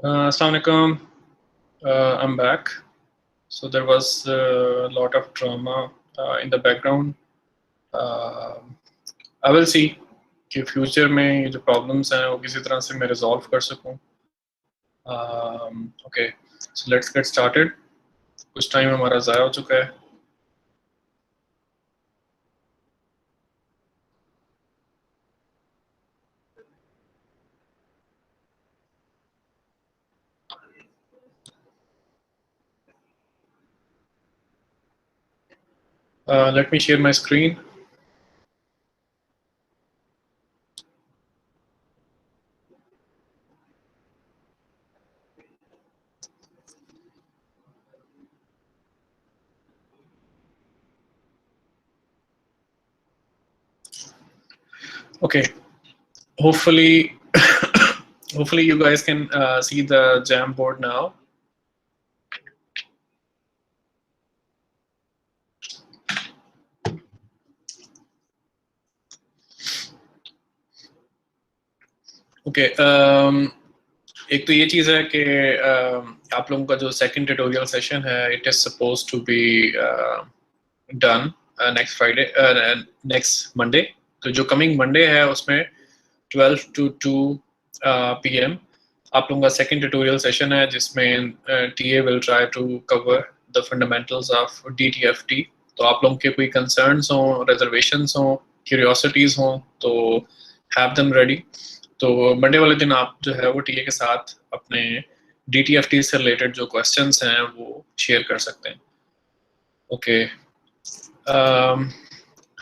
Assalamu alaikum. I'm back. So there was a lot of drama in the background. Uh, I will see कि future में ये जो problems हैं वो किसी तरह से मैं रिजॉल्व कर सकूं. Okay, so let's get started. कुछ टाइम हमारा ज़ाया हो चुका है. Let me share my screen. Okay, hopefully hopefully you guys can see the Jamboard now. Okay, एक तो ये चीज़ है कि आप लोगों का जो सेकंड ट्यूटोरियल सेशन है, it is suppose to be done next Friday, next Monday. तो जो कमिंग मंडे है उसमें 12 to 2 PM आप लोगों का सेकंड ट्यूटोरियल सेशन है, जिसमें TA will try to cover the fundamentals of DTFT. तो आप लोगों के कोई कंसर्न्स हों, रिजर्वेशंस हों, क्यूरियोसिटीज़ हों, तो हैव देम रेडी. तो मंडे वाले दिन आप जो है वो TA के साथ अपने DTFT से रिलेटेड जो क्वेश्चंस हैं वो शेयर कर सकते हैं. ओके,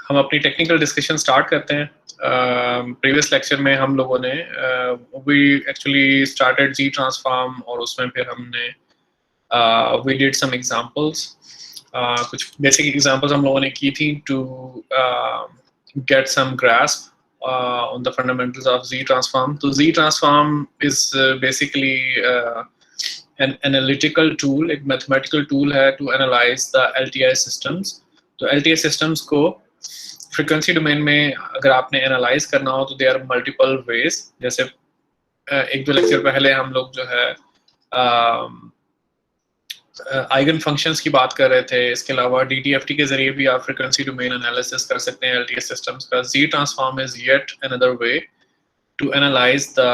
हम अपनी टेक्निकल डिस्कशन स्टार्ट करते हैं. प्रीवियस लेक्चर में हम लोगों ने we actually started Z transform, और उसमें फिर हमने वी डिड सम एग्जांपल्स. कुछ बेसिक एग्जांपल्स हम लोगों ने की थी to get some grasp on the fundamentals of Z transform. So Z transform is basically an analytical tool, एक mathematical tool है to analyze the LTI systems. तो LTI systems को frequency domain में अगर आपने analyze करना हो तो there are multiple ways. जैसे एक दो लेक्चर पहले हम लोग जो है आइगन फंक्शंस की बात कर रहे थे. इसके अलावा DTFT के जरिए भी आप फ्रीक्वेंसी डोमेन एनालिसिस कर सकते हैं LTI सिस्टम्स का. Z transform is yet another way to analyze the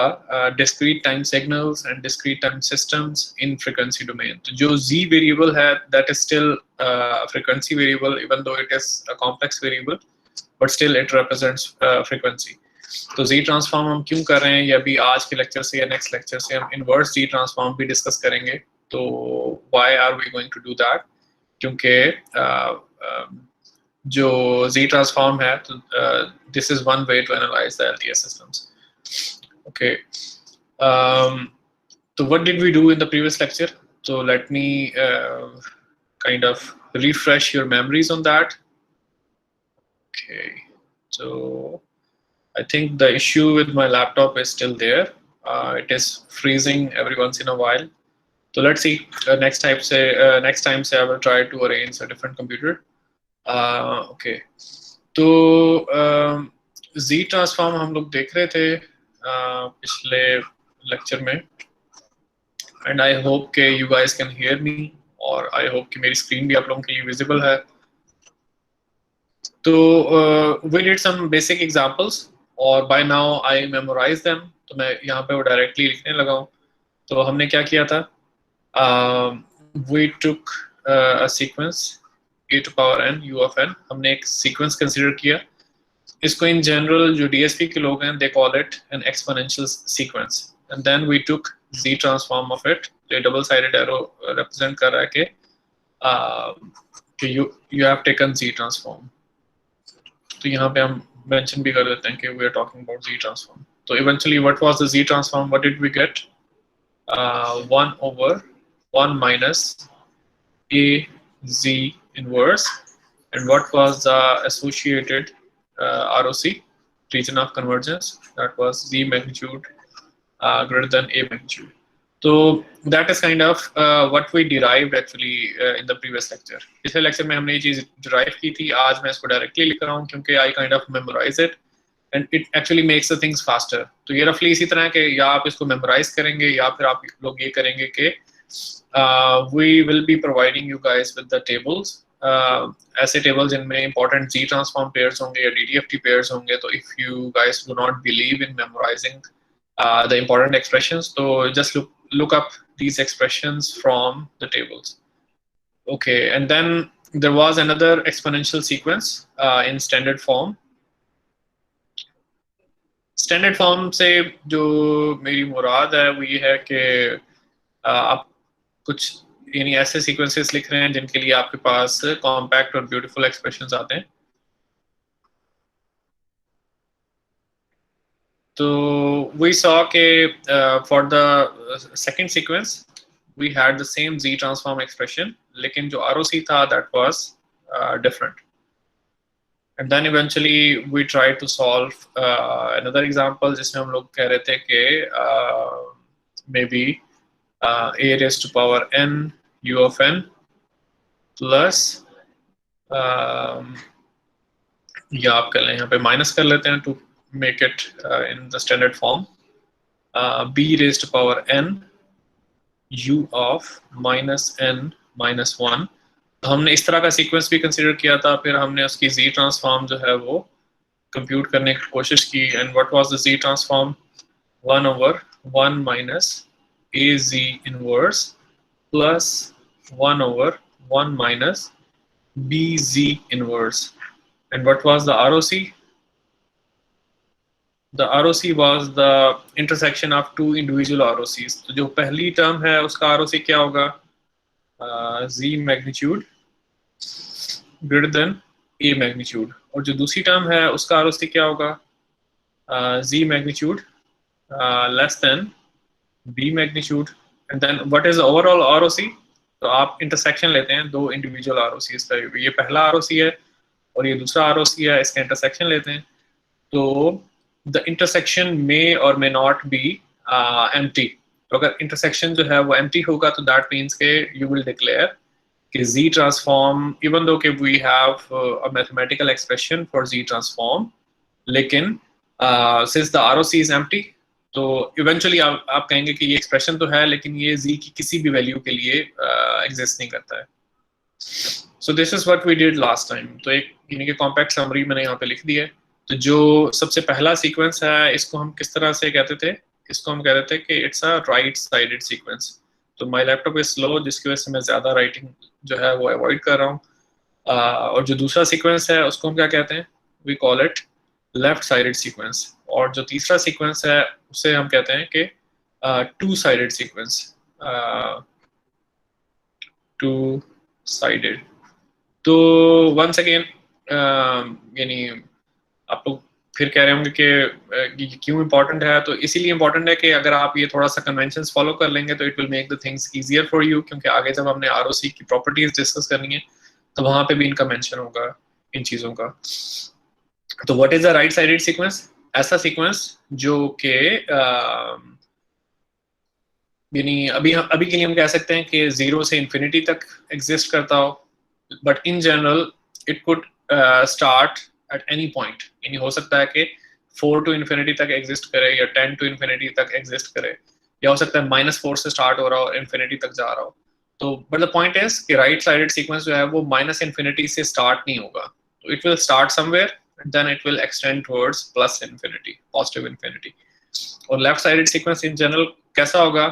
discrete time signals and discrete time systems in frequency domain. तो जो Z variable है, that is still a frequency variable, even though it is a complex variable, but still it represents frequency. तो Z transform हम क्यों कर रहे हैं, या भी आज के लेक्चर से या नेक्स्ट लेक्चर से हम इनवर्स Z ट्रांसफॉर्म भी डिस्कस करेंगे. तो why are we going to do that? क्योंकि जो Z ट्रांसफॉर्म है, तो this is one way to analyze the LTI systems. Okay, so what did we do in the previous lecture? So let me kind of refresh your memories on that. Okay, so I think the issue with my laptop is still there. It is freezing every once in a while. So let's see. Next time say I will try to arrange a different computer. Okay, तो Z transform हम लोग देख रहे थे पिछले lecture में, and I hope के you guys can hear me, और आई होप कि मेरी स्क्रीन भी आप लोगों के लिए विजिबल है. तो we did some basic examples, और by now I memorize them. तो मैं यहाँ पे वो डायरेक्टली लिखने लगा हूँ. तो हमने क्या किया था, we took a sequence a to power n u of n. हमने एक सीक्वेंस कंसीडर किया. इसको इन जनरल जो DSP के लोग हैं, they call it an exponential sequence, and then we took Z transform of it. ये डबल साइडेड एरो रिप्रेजेंट कर रहा है कि you have taken Z transform. तो यहाँ पे हम मेंशन भी कर देते हैं कि we are talking about Z transform. तो eventually what was the Z transform? What did we get? 1 over 1 minus a Z inverse, and what was the associated ROC, region of convergence? That was Z magnitude greater than A magnitude. So that is kind of what we derived actually in the previous lecture. पिछले lecture में हमने ये चीज derive की थी. आज मैं इसको डायरेक्टली लिख रहा हूँ क्योंकि I kind of memorize it. And it actually makes the things faster. तो ये रफली इसी तरह के या आप इसको मेमोराइज करेंगे या फिर आप लोग ये करेंगे कि we will be providing you guys with the tables, ऐसे टेबल जिनमें इंपॉर्टेंट जी ट्रांसफॉर्म पेयर्स होंगे या डीडीएफटी पेयर्स होंगे। तो if you guys do not believe in memorising the important expressions, so just look up these expressions from the tables. Okay, and then there was another exponential sequence in standard form. Standard form से जो मेरी मुराद है वो ये है कि आप कुछ यानी ऐसे सीक्वेंसेस लिख रहे हैं जिनके लिए आपके पास कॉम्पैक्ट और ब्यूटीफुल एक्सप्रेशंस आते हैं। तो we saw for the second sequence we had the same Z transform expression, लेकिन जो ROC था that was different. And then eventually we tried to solve another example जिसमें हम लोग कह रहे थे कि maybe a raised to power n u of n plus या आप कर लें यहाँ पे माइनस कर लेते हैं to make it in the standard form, b raised to power n u of minus n minus 1। तो हमने इस तरह का सीक्वेंस भी कंसीडर किया था, फिर हमने उसकी z ट्रांसफॉर्म जो है वो कंप्यूट करने की कोशिश की। And what was the z transform? 1 over 1 minus a z inverse plus 1 over 1 minus b z inverse। and what was the ROC? The ROC was the intersection of two individual ROCs। तो जो पहली term है उसका ROC क्या होगा? Z magnitude greater than A magnitude। और जो दूसरी टर्म है उसका ROC क्या होगा? Z magnitude less than B magnitude। and then what is the overall ROC? तो आप इंटरसेक्शन लेते हैं दो इंडिविजुअल ROCs का, ये पहला ROC है और ये दूसरा ROC है, इसका इंटरसेक्शन लेते हैं। तो the intersection may or may not be empty। तो अगर intersection जो है वो empty होगा तो that means के you will declare कि Z transform, even though कि we have a mathematical expression for Z transform, लेकिन since the ROC is empty तो eventually आप कहेंगे कि ये expression तो है लेकिन ये Z की किसी भी value के लिए exist नहीं करता है। So this is what we did last time। तो एक यानी कि compact summary मैंने यहाँ पे लिख दी है। तो जो सबसे पहला सीक्वेंस है इसको हम किस तरह से कहते थे? इसको हम कहते थे कि it's a right sided sequence. तो माय लैपटॉप इज स्लो जिसकी वजह से मैं ज़्यादा राइटिंग जो है वो अवॉइड कर रहा हूँ। और जो दूसरा सीक्वेंस है उसको हम क्या कहते हैं? We call it left sided sequence. और जो तीसरा सीक्वेंस है उसे हम कहते हैं कि to sided sequence, two sided. तो वंस अगेन यानी आप लोग फिर कह रहे होंगे कि क्यों इंपॉर्टेंट है? तो इसीलिए इंपॉर्टेंट है कि अगर आप ये थोड़ा सा कन्वेंशंस फॉलो कर लेंगे तो it will make the things easier for you, क्योंकि आगे जब हमने ROC की प्रॉपर्टीज डिस्कस करनी है तो वहां पे भी इनका मेंशन होगा इन चीजों का। तो what is the right sided sequence? ऐसा सीक्वेंस जो कि यानी अभी के लिए हम कह सकते हैं कि 0 से इंफिनिटी तक एग्जिस्ट करता हो, but in general it could start at any point। यानी हो सकता है कि 4 to infinity तक एग्जिस्ट करे या 10 to infinity तक एग्जिस्ट करे, या हो सकता है -4 से स्टार्ट हो रहा हो इंफिनिटी तक जा रहा हो। तो बट द पॉइंट इज कि राइट साइडेड सीक्वेंस जो है वो -infinity से स्टार्ट नहीं होगा। तो it will start somewhere and then it will extend towards +infinity, positive infinity. और left sided sequence in general कैसा होगा?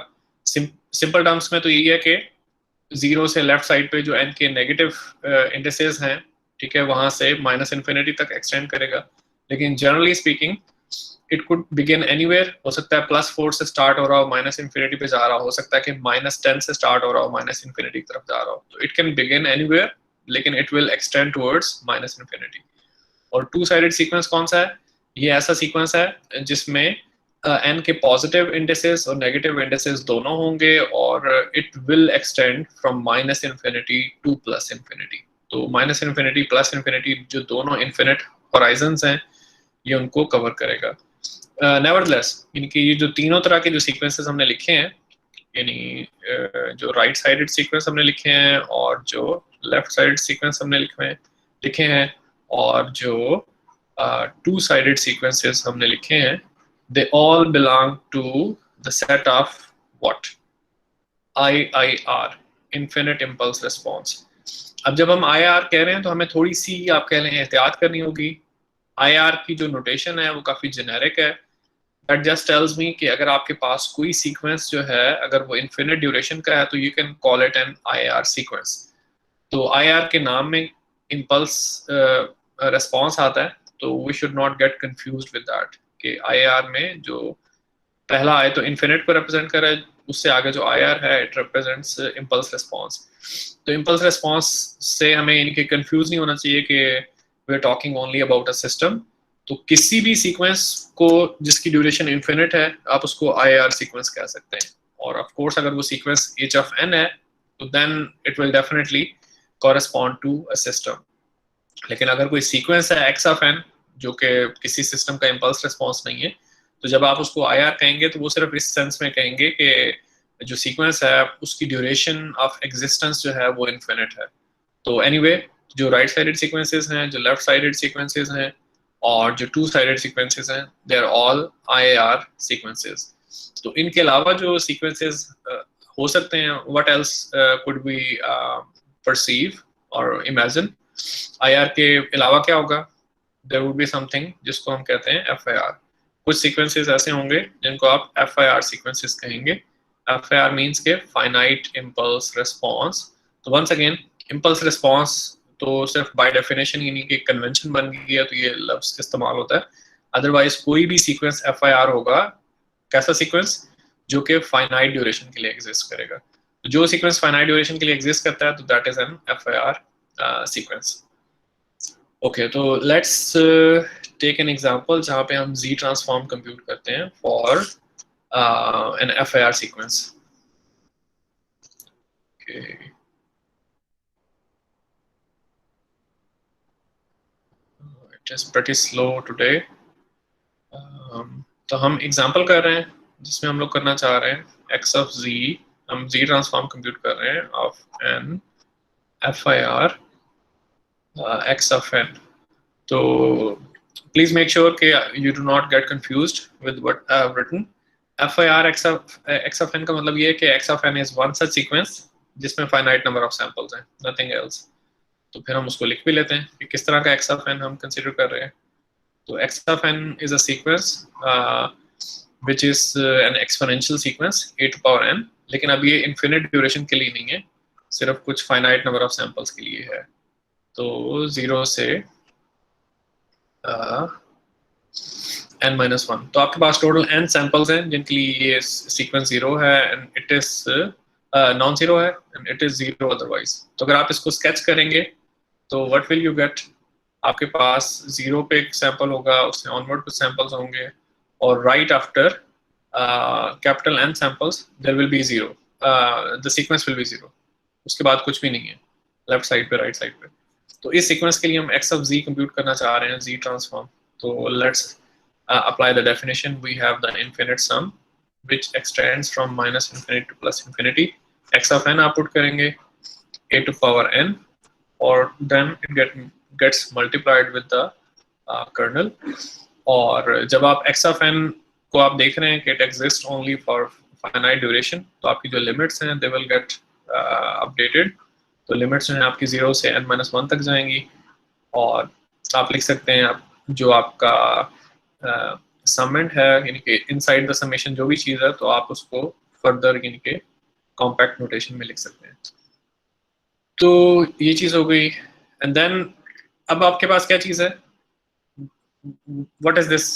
सिंपल टर्म्स में तो यही है कि 0 से लेफ्ट साइड पे जो n के नेगेटिव इंडिसेस हैं, ठीक है, वहां से -infinity तक एक्सटेंड करेगा। लेकिन generally speaking it could begin anywhere. हो सकता है +4 से स्टार्ट हो रहा हो -infinity पे जा रहा हो सकता है कि -10 से स्टार्ट हो रहा हो -infinity की तरफ जा रहा हो। तो इट कैन बिगिन एनीवेयर लेकिन it will extend towards -infinity। और टू साइडेड सीक्वेंस कौन सा है? ये ऐसा सीक्वेंस है जिसमें n के पॉजिटिव इंडिसेस और नेगेटिव इंडिसेस दोनों होंगे और it will extend from -infinity to +infinity। तो -infinity +infinity जो दोनों इन्फिनिट होराइजन्स हैं ये उनको कवर करेगा। नेवरदलेस इनकी ये जो तीनों तरह के जो सीक्वेंसेस हमने लिखे हैं, यानी जो राइट साइडेड सीक्वेंस हमने लिखे हैं और जो लेफ्ट साइडेड सीक्वेंस हमने लिखे हैं और जो टू साइडेड सीक्वेंसेस हमने लिखे हैं, they all belong to the set of what, IIR, infinite impulse response. अब जब हम IR कह रहे हैं तो हमें थोड़ी सी आप कह लें एहतियात करनी होगी। IR की जो नोटेशन है वो काफ़ी जेनेरिक है। दैट जस्ट टेल्स मी कि अगर आपके पास कोई सीक्वेंस जो है अगर वो इन्फिनिट ड्यूरेशन का है तो you can call it an IR sequence. तो IR के नाम में इम्पल्स रिस्पॉन्स आता है, तो we should not get confused with that कि IR में जो पहला आई तो इन्फिनिट को रिप्रेजेंट कर रहा है, उससे आगे जो IR है इट रिप्रेजेंट्स इम्पल्स रिस्पॉन्स। तो इम्पल्स रिस्पॉन्स से हमें इनके कंफ्यूज नहीं होना चाहिए कि we are talking only about a system. तो किसी भी सीक्वेंस को जिसकी ड्यूरेशन इन्फिनिट है आप उसको IR सीक्वेंस कह सकते हैं। और ऑफ कोर्स अगर वो सीक्वेंस H of n है तो then it will definitely correspond to a system. लेकिन अगर कोई सीक्वेंस है X of n जो कि किसी सिस्टम का इम्पल्स रिस्पॉन्स नहीं है, तो जब आप उसको IR कहेंगे तो वो सिर्फ इस सेंस में कहेंगे कि जो सीक्वेंस है उसकी ड्यूरेशन ऑफ एग्जिस्टेंस जो है वो इन्फिनिट है। तो एनीवे जो राइट साइडेड सीक्वेंसेस हैं, जो लेफ्ट साइडेड सीक्वेंसेस हैं और जो टू साइडेड सीक्वेंसेस हैं, they are all IIR sequences. तो इनके अलावा जो सीक्वेंसेस हो सकते हैं, what else could be perceive और इमेजिन। IR के अलावा क्या होगा, देयर वुड बी समथिंग जिसको हम कहते हैं FIR। कुछ सीक्वेंसेस ऐसे होंगे जिनको आप FIR सीक्वेंसेस कहेंगे। FIR मींस के फाइनाइट इम्पल्स रिस्पॉन्स। तो वंस अगेन इम्पल्स रिस्पॉन्स तो सिर्फ बाय डेफिनेशन यानी कि कन्वेंशन बन गई है तो ये लफ्ज इस्तेमाल होता है। अदरवाइज कोई भी सीक्वेंस FIR होगा, कैसा सीक्वेंस, जो कि फाइनाइट ड्यूरेशन के लिए एग्जिस्ट करेगा। तो जो सीक्वेंस फाइनाइट ड्यूरेशन के लिए एग्जिस्ट करता है तो that is an FIR sequence. Okay, तो लेट्स टेक एन एग्जांपल जहाँ पे हम Z ट्रांसफॉर्म कंप्यूट करते हैं for an FIR sequence. Okay. It is pretty slow today. तो हम एग्जांपल कर रहे हैं जिसमें हम लोग करना चाह रहे हैं X of Z, हम Z ट्रांसफॉर्म कंप्यूट कर रहे हैं of an FIR X of n. तो please make sure कि you do not get confused with what I have written. FIR X of n का मतलब ये है कि X of n is one such sequence जिसमें finite number of samples हैं, nothing else. तो फिर हम उसको लिख भी लेते हैं कि किस तरह का X of n हम कंसिडर कर रहे हैं। तो X of n is a sequence which is an exponential sequence a to power n, लेकिन अब ये infinite duration के लिए नहीं है, सिर्फ कुछ finite number of samples के लिए है। तो 0 से n-1, तो आपके पास टोटल n सैंपल्स हैं जिनके लिए ये सीक्वेंस 0 है and it is non zero है एंड इट इज 0 अदरवाइज। तो अगर आप इसको स्केच करेंगे तो व्हाट विल यू गेट, आपके पास 0 पे एक सैंपल होगा, उससे ऑनवर्ड कुछ सैंपल्स होंगे और right after capital N samples there will be 0, the sequence will be 0। उसके बाद कुछ भी नहीं है लेफ्ट साइड पे राइट साइड पे। तो इस सीक्वेंस के लिए हम X of Z कंप्यूट करना चाह रहे हैं, Z ट्रांसफॉर्म। तो let's apply the definition. We have the infinite sum which extends from minus infinity to plus infinity. X of n आप पुट करेंगे a to power n और then it gets multiplied with the kernel. और जब आप X of n को आप देख रहे हैं कि it exists only for finite duration, तो आपकी जो limits हैं they will get updated. तो लिमिट्स जो है आपकी 0 से n-1 तक जाएंगी और आप लिख सकते हैं आप जो आपका समेंट है यानी कि इनसाइड द समेशन जो भी चीज़ है तो आप उसको फर्दर यानी कि कॉम्पैक्ट नोटेशन में लिख सकते हैं। तो ये चीज़ हो गई एंड देन अब आपके पास क्या चीज़ है, व्हाट इज दिस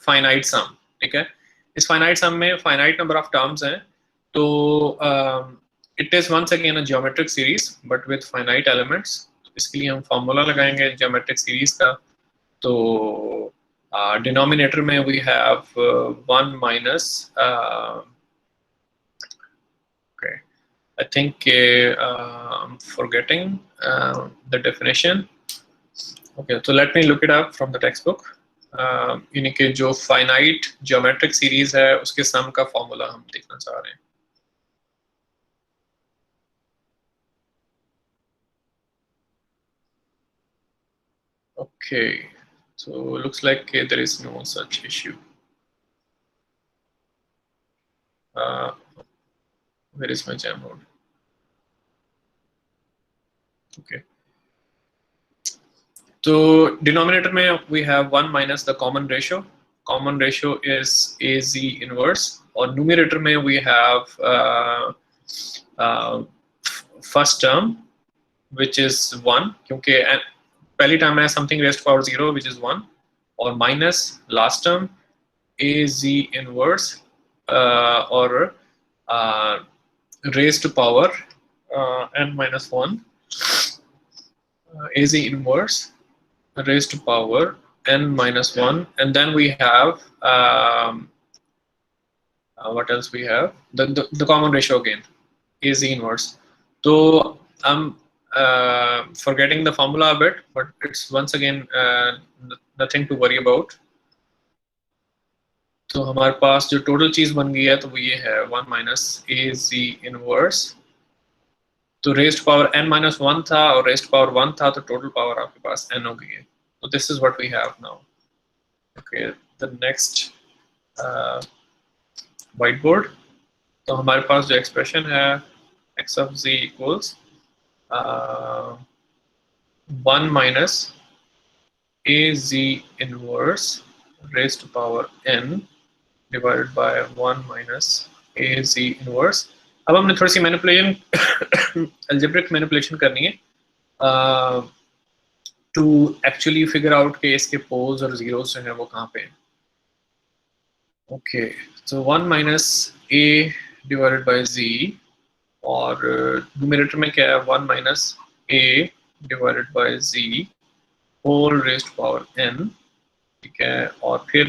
फाइनाइट सम। ठीक है, इस फाइनाइट सम में फाइनाइट नंबर ऑफ टर्म्स हैं, तो it is once again a geometric series but with finite elements. इसके लिए हम फॉर्मूला लगाएंगे ज्योमेट्रिक सीरीज का। तो डिनोमिनेटर में we have 1 minus okay, I think I'm forgetting the definition. Okay, so let me look it up from the textbook. यानी कि जो फाइनाइट ज्योमेट्रिक सीरीज है उसके सम का फॉर्मूला हम देखना चाह रहे हैं। Okay So looks like there is no such issue. Where is my Jamboard? Okay. So denominator में we have 1 minus the common ratio. Common ratio is AZ inverse. और numerator में we have first term which is 1 क्योंकि पहली term है something raised to power 0 which is 1 और minus last term AZ inverse or raised to power n minus 1 AZ inverse raised to power n minus 1 and then we have what else we have the common ratio again AZ inverse. So I'm forgetting the formula a bit but it's once again nothing to worry about. तो हमारे पास जो total चीज बन गई है तो वो ये है 1 minus AZ inverse. तो रेज्ड पावर n minus 1 था और रेज्ड पावर 1 था तो टोटल पावर आपके पास n हो गई है. So this is what we have now. Okay, the next whiteboard. तो हमारे पास जो एक्सप्रेशन है x of z equals 1 minus AZ inverse raised to power n divided by 1 minus AZ inverse. अब हमने थोड़ी सी मैनिपुलेशन algebraic मैनिपुलेशन करनी है to actually figure out कि इसके पोल्स और जीरोस जो हैं वो कहाँ पे हैं. Okay, so 1 minus A divided by Z और numerator में क्या है 1 minus A divided by Z whole raised to power n. ठीक है और फिर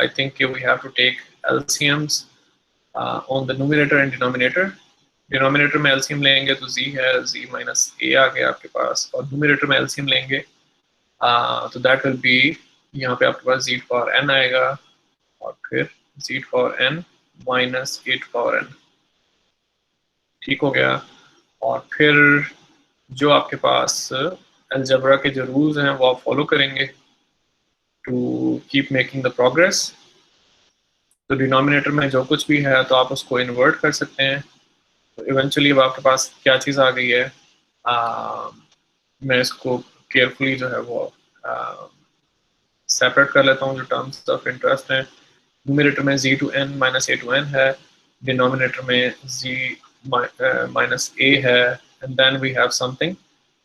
I think we have to take LCMs on the numerator and denominator. Denominator में LCM लेंगे तो Z है Z minus A आ गया आपके पास और numerator में LCM लेंगे तो that will be यहाँ पे आपके पास Z to power n आएगा और फिर Z to power n minus A to power n. ठीक हो गया और फिर जो आपके पास अलजेब्रा के जो रूल्स हैं वो आप फॉलो करेंगे to keep making the progress. तो डिनोमिनेटर में जो कुछ भी है तो आप उसको इन्वर्ट कर सकते हैं. तो इवेंचुअली अब आपके पास क्या चीज़ आ गई है मैं इसको केयरफुली जो है वो सेपरेट कर लेता हूँ जो टर्म्स ऑफ इंटरेस्ट हैं. न्यूमरेटर में z to n minus a to n है, डिनोमिनेटर में z minus a है and then we have something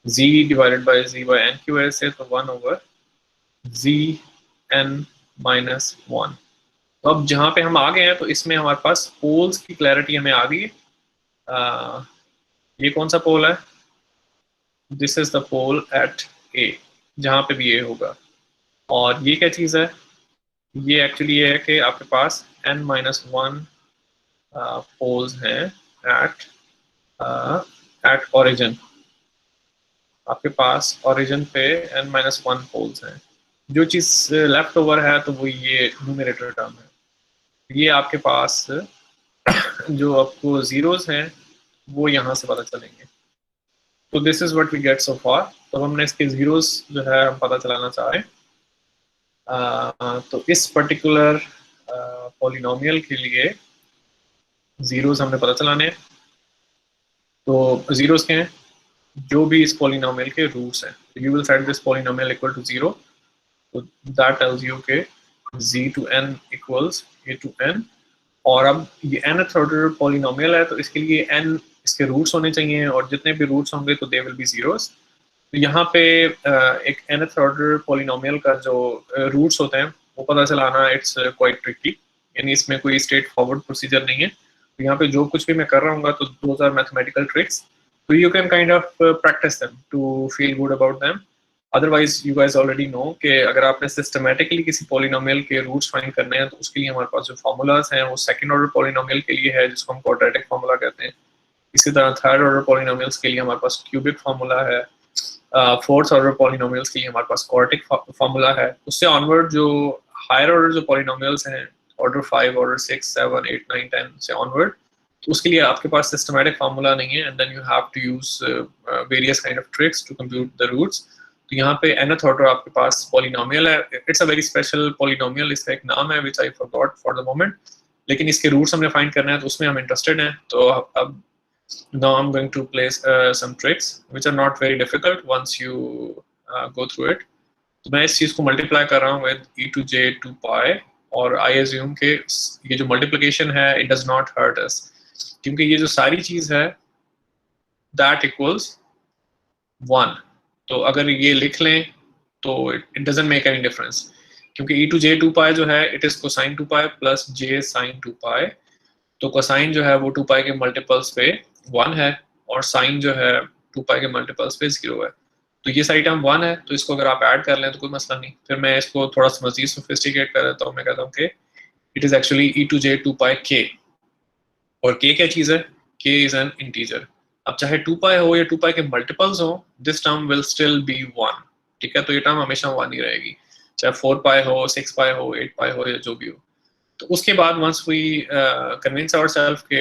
z divided by z by n की वजह से तो 1 over z n minus 1. तो अब जहाँ पे हम आ गए हैं तो इसमें हमारे पास पोल्स की क्लैरिटी हमें आ गई है. ये कौन सा पोल है? This is the pole at A जहाँ पे भी ए होगा. और ये क्या चीज़ है? ये एक्चुअली ये है कि आपके पास n minus 1 पोल्स हैं एट ओरिजिन. आपके पास ओरिजिन पे n minus 1 पोल्स हैं. जो चीज़ लेफ्ट ओवर है तो वो ये न्यूमरेटर टर्म है. ये आपके पास जो आपको जीरोस हैं वो यहाँ से पता चलेंगे. तो this is what we get so far. तो हमने इसके जीरोस जो है हम पता चलाना चाह रहे हैं. तो इस पर्टिकुलर पॉलिनोमियल के लिए जीरोस हमने पता चलाने हैं. तो जीरोस क्या हैं? जो भी इस पॉलिनोमियल के रूट्स हैं. You will set this polynomial equal to 0. तो दैट टेल्स यू के z to n equals a to n. और अब ये nth ऑर्डर पॉलिनोमियल है तो इसके लिए n इसके रूट्स होने चाहिए और जितने भी रूट्स होंगे तो दे विल बी जीरोस. तो यहाँ पे एक nth ऑर्डर पॉलिनोमियल का जो रूट्स होते हैं वो पता चलाना इट्स क्वाइट ट्रिकी. यानी इसमें कोई स्ट्रेट फॉरवर्ड प्रोसीजर नहीं है. तो यहाँ पे जो कुछ भी मैं कर रहा हूँ तो दोज आर मैथमेटिकल ट्रिक्स. तो you can kind of practice them to feel good about them. Otherwise you guys already know कि अगर आपने सिस्टमैटिकली किसी पॉलिनोमियल के रूट्स फाइंड करने हैं तो उसके लिए हमारे पास जो फार्मूलाज हैं वो सेकंड ऑर्डर पॉलिनोमियल के लिए है जिसको हम क्वाड्रेटिक फार्मूला कहते हैं. इसी तरह थर्ड ऑर्डर पॉलिनोमियल्स के लिए हमारे पास क्यूबिक फार्मूला है. फोर्थ ऑर्डर पॉलिनोमियल्स के लिए हमारे पास क्वाड्रेटिक फार्मूला है. उससे ऑनवर्ड जो हायर ऑर्डर जो पॉलिनोमियल्स हैं ऑर्डर 5 ऑर्डर 6 7 8 9 10 से ऑनवर्ड तो उसके लिए आपके पास सिस्टमैटिक फार्मूला नहीं है. And then you have to use various kind of tricks to compute the roots. तो यहाँ पे nth ऑर्डर आपके पास पॉलिनोमियल है, it's a very special polynomial, इसका एक नाम है which I forgot for the moment, लेकिन इसके रूट्स हमने फाइंड करना है तो उसमें हम इंटरेस्टेड हैं। तो अब now I'm going to place some tricks which are not very difficult once you go through it. तो मैं इस चीज को मल्टीप्लाई कर रहा हूँ with e to j 2 pi, और I assume कि ये जो मल्टीप्लिकेशन है it does not hurt us, क्योंकि ये जो सारी चीज है that equals 1। तो अगर ये लिख लें तो it doesn't make any difference, क्योंकि e to j 2 pi जो है it is cosine 2 pi plus j sin 2 pi। तो कोसाइन जो है वो 2 पाई के मल्टीपल्स पे 1 है, और साइन जो है 2 पाई के मल्टीपल्स पे 0 है। तो ये सारी टर्म 1 है, तो इसको अगर आप ऐड कर लें तो कोई मसला नहीं। फिर मैं इसको थोड़ा सा मजीद सोफिस्टिकेट कर देता हूँ, मैं कहता हूँ कि it is actually e to j 2 pi k, और k क्या चीज़ है, k इज एन इंटीजर। अब चाहे 2 पाई हो या 2 पाई के मल्टीपल्स हो, this term will still be 1, ठीक है। तो ये टर्म हमेशा 1 ही रहेगी, चाहे 4 पाई हो, 6 पाई हो, 8 पाई हो या जो भी हो। तो उसके बाद once we convince ourselves कि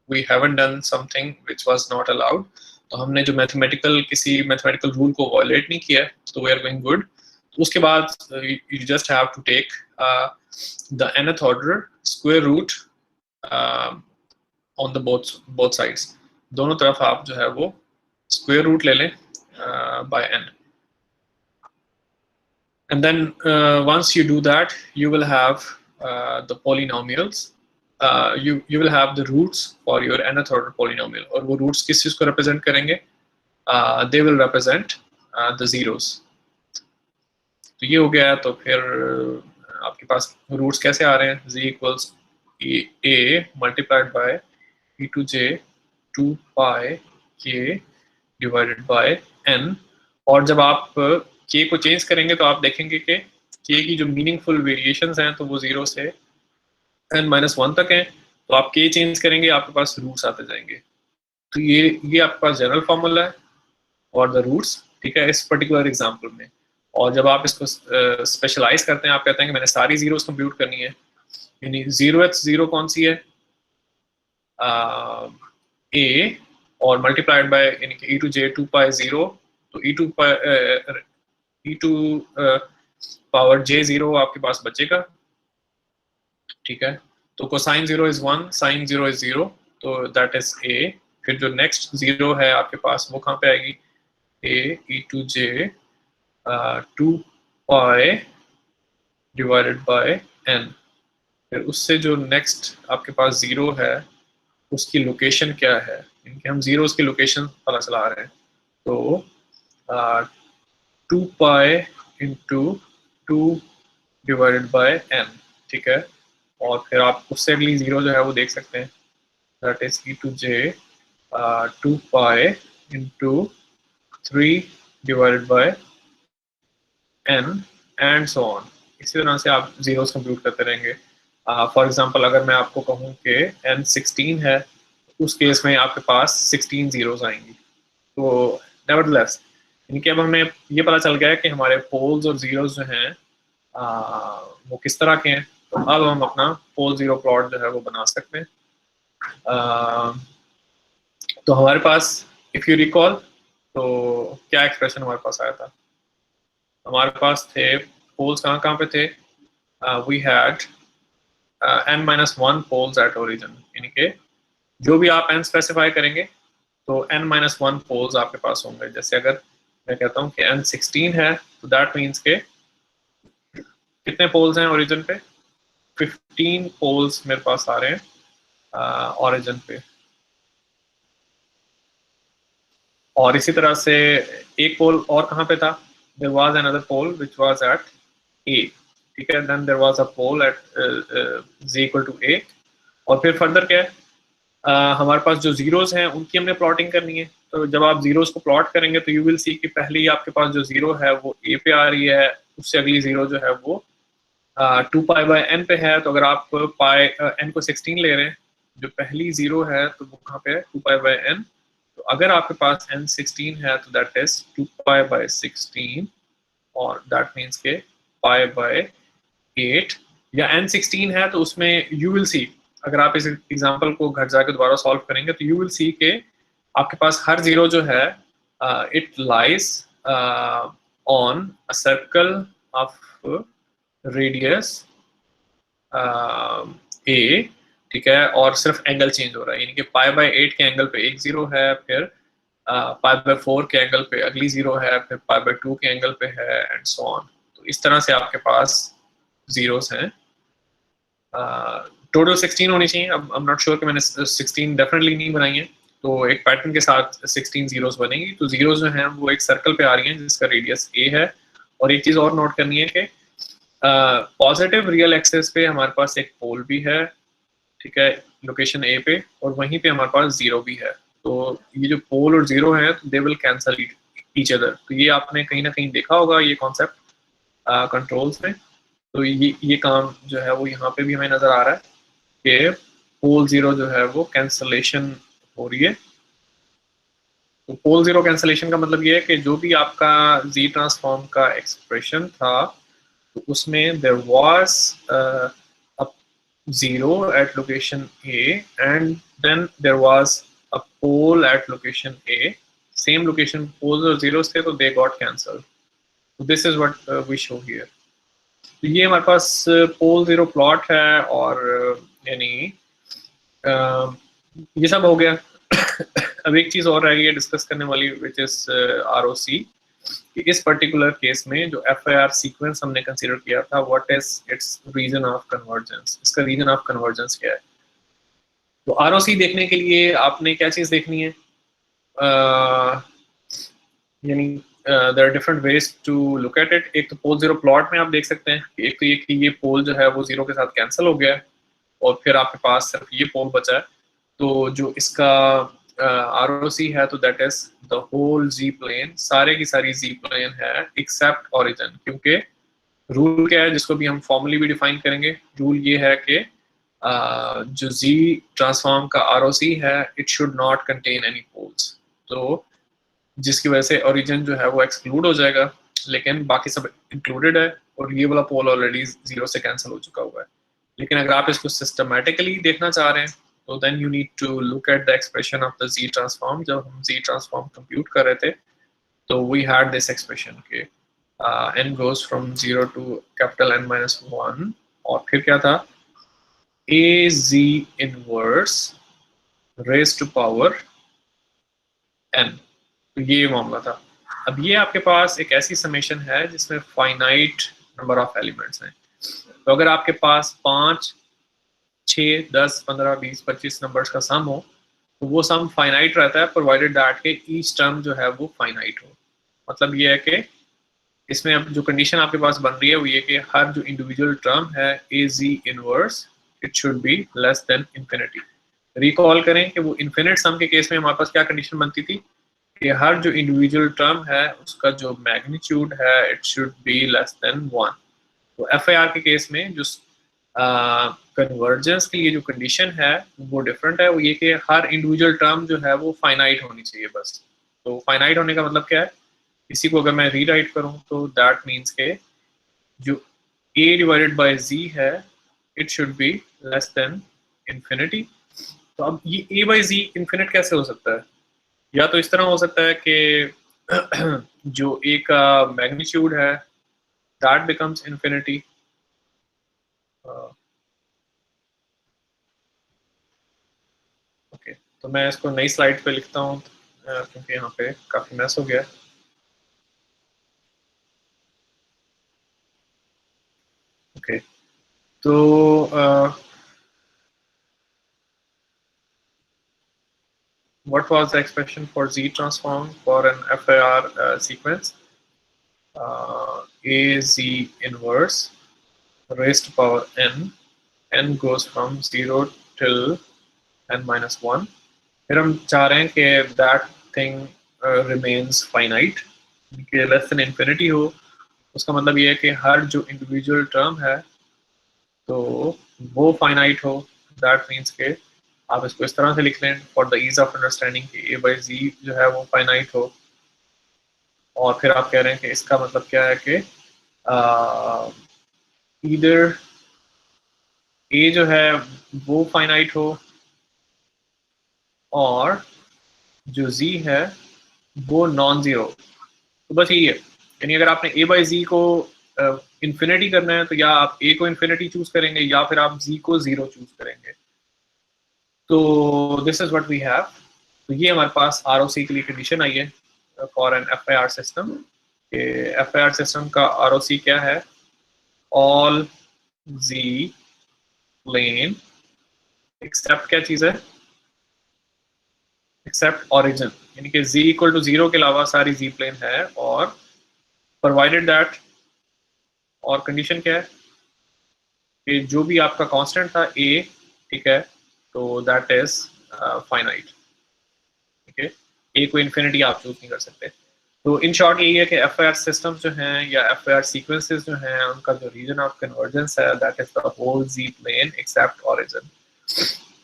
we haven't done something which was not allowed, तो हमने जो किसी मैथमेटिकल रूल को वायलेट नहीं किया, तो we are going good। तो उसके बाद you just have to take the nth order square root on the both sides, दोनों तरफ आप जो है वो स्क्वायर रूट ले लें by n, and then once you do that you will have the polynomials, you will have the roots for your nth order polynomial, और वो roots किस चीज को represent करेंगे, they will represent the zeros। तो ये हो गया। तो फिर आपके पास roots कैसे आ रहे हैं, z equals a multiplied by e to j 2 pi k divided by n, और जब आप k को चेंज करेंगे तो आप देखेंगे कि k की जो मीनिंगफुल वेरिएशंस हैं तो वो 0 से n-1 तक हैं। तो आप k चेंज करेंगे आपके पास रूट्स आते जाएंगे। तो ये आपके पास जनरल फॉर्मूला है और द रूट्स, ठीक है, इस पर्टिकुलर एग्जांपल में। और जब आप इसको स्पेशलाइज करते हैं, आप कहते हैं कि मैंने सारी जीरोस कंप्यूट करनी है, यानी 0th जीरो कौन सी है, a, और मल्टीप्लाइड बाय यानी कि e to j 2 pi 0, तो e to पावर j 0 आपके पास बचेगा, ठीक है। तो कोसाइन 0 इज 1, साइन 0 इज 0, तो दैट इज a। फिर जो नेक्स्ट 0 है आपके पास वो कहाँ पे आएगी, a e to j 2 pi divided by n। फिर उससे जो नेक्स्ट आपके पास 0 है उसकी लोकेशन क्या है, इनके हम जीरोस की लोकेशन पता चला रहे हैं। तो 2 pi into 2 divided by n, ठीक है। और फिर आप उससे अगली 0 जो है वो देख सकते हैं, that is e to j 2 pi into 3 divided by n and so on. इसी तरह से आप जीरोस कंप्यूट करते रहेंगे। फॉर एग्जांपल अगर मैं आपको कहूँ कि n 16 है, उस केस में आपके पास 16 जीरोस आएंगी। तो नेवरदलेस इनके अब हमें ये पता चल गया है कि हमारे पोल्स और जीरोस जो हैं वो किस तरह के हैं। तो अब हम अपना पोल जीरो प्लॉट जो है वो बना सकते हैं। तो हमारे पास इफ यू रिकॉल, तो क्या एक्सप्रेशन हमारे पास आया था, हमारे पास थे पोल्स कहाँ पे थे, we had n-1 poles at origin, यानी कि जो भी आप n स्पेसिफाई करेंगे तो n-1 पोल्स आपके पास होंगे। जैसे अगर मैं कहता हूँ कि n 16 है, तो दैट मीन्स के कितने पोल्स हैं ओरिजिन पे, 15 पोल्स मेरे पास आ रहे हैं ओरिजिन पे। और इसी तरह से एक पोल और कहाँ पे था, there was another pole which was at a, ठीक है। then there was a pole at z equal to a, और फिर फर्दर क्या है, हमारे पास जो जीरोस हैं उनकी हमने प्लॉटिंग करनी है। तो जब आप जीरोस को प्लॉट करेंगे तो यू विल सी कि पहले ही आपके पास जो जीरो है वो a पे आ रही है, उससे अगली जीरो जो है वो 2 पाई बाय n पे है। तो अगर आप पाई n को 16 ले रहे हैं, जो पहली जीरो है तो वो कहाँ पे है, 2 पाई बाय n। तो अगर आपके पास n 16 है तो दैट इज 2 पाई बाय 16, और दैट मीन्स के पाई बाय 8, या n 16 है तो उसमें यू विल सी, अगर आप इस एग्जांपल को घर जाकर दोबारा सॉल्व करेंगे तो यू विल सी के आपके पास हर जीरो जो है it lies on a circle of radius A, ठीक है, और सिर्फ एंगल चेंज हो रहा है, यानी कि π/8 के एंगल पे एक जीरो है, फिर π/4 के एंगल पे अगली जीरो है, फिर π/2 के एंगल पे है, एंड सो ऑन। तो इस तरह से आपके पास जीरोस हैं। टोटल 16 होनी चाहिए। अब आई एम नॉट श्योर कि मैंने 16 डेफिनेटली नहीं बनाई है, तो एक पैटर्न के साथ 16 जीरोस बनेंगी। तो जीरोस जो हैं वो एक सर्कल पे आ रही हैं जिसका रेडियस ए है। और एक चीज़ और नोट करनी है कि पॉजिटिव रियल एक्सेस पे हमारे पास एक पोल भी है, ठीक है, लोकेशन ए पे, और वहीं पे हमारे पास जीरो भी है। तो ये जो पोल और जीरो है they will cancel each other. तो ये आपने कहीं ना कहीं देखा होगा ये कॉन्सेप्ट कंट्रोल्स में। तो ये काम जो है वो यहाँ पे भी हमें नजर आ रहा है कि पोल जीरो जो है वो कैंसलेशन हो रही है। तो पोल जीरो कैंसलेशन का मतलब ये है कि जो भी आपका जी ट्रांसफॉर्म का एक्सप्रेशन था, तो उसमें there was a zero at location A, and then there was a pole at location A. Same location poles और zeros थे, तो they got cancelled. So this is what we show here. तो ये हमारे पास पोल zero plot है, और यानी ये सब हो गया। अब एक चीज और रह गई है डिस्कस करने वाली, विच इज ROC। कि इस पर्टिकुलर केस में जो FIR सीक्वेंस हमने कंसीडर किया था, what is its region of convergence, इसका रीजन ऑफ कन्वर्जेंस क्या है। तो ROC देखने के लिए आपने क्या चीज देखनी है, यानी there are different ways to look at it. एक तो पोल जीरो प्लॉट में आप देख सकते हैं कि एक तो ये कि ये पोल जो है वो जीरो के साथ कैंसिल हो गया है, और फिर आपके पास सिर्फ ये पोल बचा है। तो जो इसका ROC है, तो that is the whole Z plane, सारे की सारी जी प्लेन है एक्सेप्ट ओरिजिन। क्योंकि रूल क्या है जिसको भी हम फॉर्मली भी डिफाइन करेंगे, रूल ये है कि जो जी ट्रांसफॉर्म का ROC है, it should not contain any poles. तो जिसकी वजह से ओरिजिन जो है वो एक्सक्लूड हो जाएगा, लेकिन बाकी सब इंक्लूडेड है, और ये वाला पोल ऑलरेडी जीरो से कैंसिल हो चुका हुआ है। लेकिन अगर आप इसको सिस्टमैटिकली देखना चाह रहे हैं, तो then you need to look at the expression of the Z transform. जब हम जी ट्रांसफॉर्म कंप्यूट कर रहे थे, तो वी हैड दिस एक्सप्रेशन के n goes from 0 to capital N minus 1, और फिर क्या था, AZ inverse raised to power n। तो ये मामला था। अब ये आपके पास एक ऐसी समेशन है जिसमें फाइनाइट नंबर ऑफ एलिमेंट्स हैं। तो अगर आपके पास 5, 6, 10, 15, 20, 25 नंबर्स का सम हो, तो वो सम फाइनाइट रहता है, प्रोवाइडेड दैट के ईच टर्म जो है वो फाइनाइट हो। मतलब ये है कि इसमें अब जो कंडीशन आपके पास बन रही है वो ये कि हर जो इंडिविजुअल टर्म है AZ inverse, it should be less than infinity. Recall करें कि वो इन्फिनिट सम के केस में हमारे पास क्या कंडीशन बनती थी कि हर जो इंडिविजुअल टर्म है उसका जो मैग्नीट्यूड है it should be less then 1। तो FIR के केस में जो कन्वर्जेंस के लिए जो कंडीशन है वो डिफरेंट है। वो ये कि हर इंडिविजुअल टर्म जो है वो फाइनाइट होनी चाहिए बस। तो फाइनाइट होने का मतलब क्या है, इसी को अगर मैं रीराइट करूं तो दैट मीन्स के जो A डिवाइडेड बाय Z है, it should be less than infinity. तो अब ये A बाई Z इंफिनिट कैसे हो सकता है? या तो इस तरह हो सकता है कि जो A का मैग्नीट्यूड है दैट बिकम्स इंफिनिटी। ओके, तो मैं इसको नई स्लाइड पे लिखता हूँ क्योंकि यहाँ पे काफी मैस हो गया। ओके, तो what was the expression for Z transform for an FIR sequence? AZ inverse raised to power n goes from 0 till n minus 1. फिर हम चाह रहे हैं कि that thing remains finite, कि less than infinity हो। उसका मतलब ये है कि हर जो individual term है तो वो finite हो। That means के आप इसको इस तरह से लिख लें for the ease of understanding कि A by Z जो है वो finite हो। और फिर आप कह रहे हैं कि इसका मतलब क्या है कि इधर A जो है वो फाइनाइट हो और जो Z है वो नॉन जीरो। तो बस यही है यानी अगर आपने a बाई z को इन्फिनिटी करना है तो या आप a को इन्फिनिटी चूज करेंगे या फिर आप z को 0 चूज करेंगे। तो this is what we have. तो ये हमारे पास ROC के लिए कंडीशन आई है for an FIR system. FIR system का ROC क्या है? ऑल z प्लेन एक्सेप्ट क्या चीज है? एक्सेप्ट ओरिजिन, यानी कि z इक्वल टू 0 के अलावा सारी z प्लेन है, और प्रोवाइडेड दैट, और कंडीशन क्या है कि जो भी आपका कांस्टेंट था a, ठीक है, तो दैट इज फाइनाइट। ठीक है, a को इन्फिनिटी आप चूज नहीं कर सकते। तो इन शॉर्ट यही है कि FIR सिस्टम जो हैं या FIR सीक्वेंसेस जो हैं उनका जो रीजन ऑफ कन्वर्जेंस है that is the whole z plane except origin.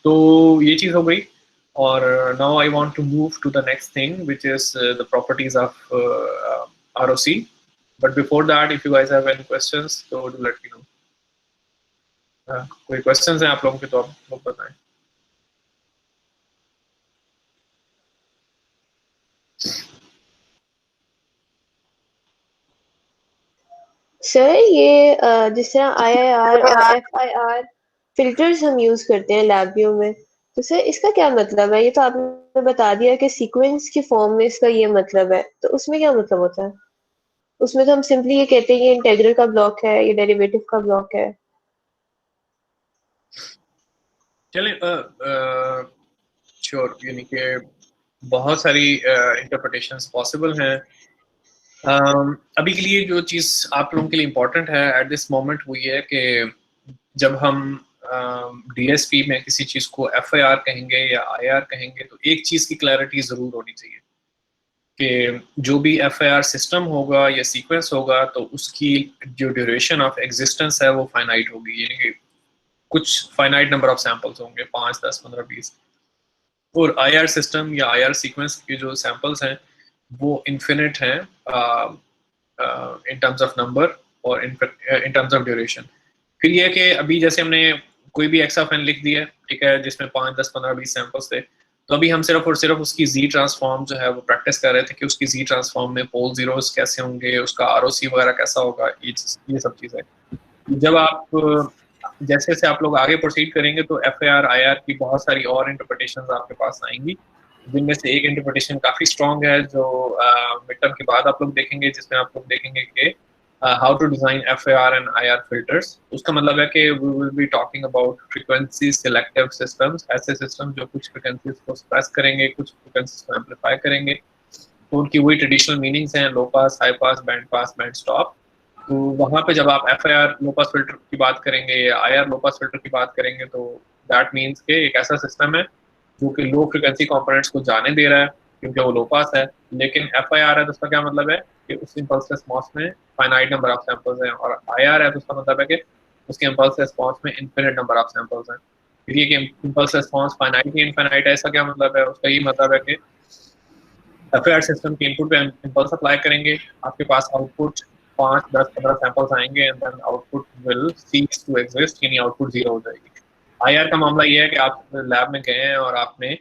तो ये चीज हो गई, और now I want to move to the next thing which is the properties of ROC, but before that if you guys have any questions तो do let me know. कोई questions हैं आप लोगों के तो आप लोग बताएं। सर ये जिस तरह IIR और FIR फिल्टर्स हम यूज करते हैं लैबियों में, तो सर इसका क्या मतलब है? ये तो आपने बता दिया कि सीक्वेंस की फॉर्म में इसका ये मतलब है, तो उसमें क्या मतलब होता है? उसमें तो हम सिंपली ये कहते हैं ये इंटीग्रल का ब्लॉक है, ये डेरिवेटिव का ब्लॉक है। चलिए श्योर, यानी कि बहुत सारी इंटरप्रिटेशंस पॉसिबल हैं। अभी के लिए जो चीज़ आप लोगों के लिए इम्पोर्टेंट है एट दिस मोमेंट वो ये है कि जब हम DSP में किसी चीज़ को FIR कहेंगे या IR कहेंगे तो एक चीज़ की क्लैरिटी ज़रूर होनी चाहिए कि जो भी FIR सिस्टम होगा या सीक्वेंस होगा तो उसकी जो ड्यूरेशन ऑफ एग्जिस्टेंस है वो फाइनाइट होगी, यानी कि कुछ फाइनाइट नंबर ऑफ सैंपल्स होंगे, 5, 10, 15, 20। और IR सिस्टम या IR सीक्वेंस के जो सैंपल्स हैं वो इन्फिनिट हैं इन टर्म्स ऑफ नंबर और इन टर्म्स ऑफ ड्यूरेशन। फिर ये है कि अभी जैसे हमने कोई भी एक्साफेन लिख दिया, ठीक है, जिसमें 5, 10, 15, 20 सैंपल्स थे, तो अभी हम सिर्फ और सिर्फ उसकी जी ट्रांसफॉर्म जो है वो प्रैक्टिस कर रहे थे कि उसकी जी ट्रांसफॉर्म में पोल जीरोस कैसे होंगे, उसका ROC वगैरह कैसा होगा, ये सब चीज़ें। जब आप जैसे जैसे आप लोग आगे प्रोसीड करेंगे तो FIR IR की बहुत सारी और इंटरप्रिटेशंस आपके पास आएंगी, जिनमें से एक इंटरप्रिटेशन काफ़ी स्ट्रॉन्ग है जो मिड टर्म के बाद आप लोग देखेंगे, जिसमें आप लोग देखेंगे कि how to design FIR and IR filters. उसका मतलब है कि we will be talking about frequency selective systems, ऐसे सिस्टम जो कुछ फ्रीक्वेंसीज को सप्रेस करेंगे, कुछ फ्रीक्वेंसीज को एम्पलीफाई करेंगे। तो उनकी वही ट्रेडिशनल मीनिंग्स हैं, लो pass, high pass, band stop. तो वहाँ पे जब आप FIR लो पास फिल्टर की बात करेंगे या IR लो पास फिल्टर की बात करेंगे तो दैट मीन्स के एक ऐसा सिस्टम है जो कि लो फ्रिक्वेंसी कंपोनेंट्स को जाने दे रहा है क्योंकि वो लो पास है। लेकिन FIR है तो उसका क्या मतलब है कि उस इम्पल्स रिस्पॉन्स में फाइनाइट नंबर ऑफ सैंपल्स हैं, और IR है तो उसका मतलब है कि उसके इम्पल्स रिस्पॉन्स में इन्फिनिट नंबर ऑफ सैंपल्स हैं। फिर ये कि इम्पल्स रिस्पॉन्स फाइनाइट या इनफाइनाइट है, ऐसा क्या मतलब है? उसका ये मतलब है कि FIR सिस्टम के इनपुट पे इम्पल्स अप्लाई करेंगे, आपके पास आउटपुट 5, 10, 15 सैंपल्स आएंगे and then output will cease to exist, यानी आउटपुट 0 हो जाएगी। IR का मामला ये है कि आप लैब में गए हैं और आपने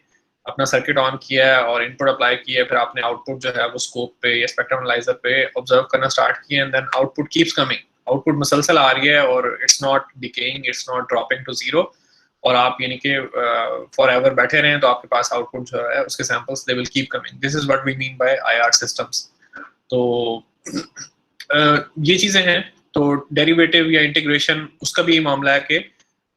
अपना सर्किट ऑन किया है और इनपुट अप्लाई किया है, फिर आपने आउटपुट जो है वो स्कोप पे या स्पेक्ट्रम एनालाइजर पे ऑब्जर्व करना स्टार्ट किया and then output keeps coming, output मुसलसल आ रही है और it's not decaying, it's not dropping to 0, और आप यानी कि फॉर एवर बैठे रहें तो आपके पास आउटपुट जो है उसके samples they will keep coming. This is what we mean by IR systems. तो ये चीजें हैं। तो डेरिवेटिव या इंटीग्रेशन उसका भी मामला है कि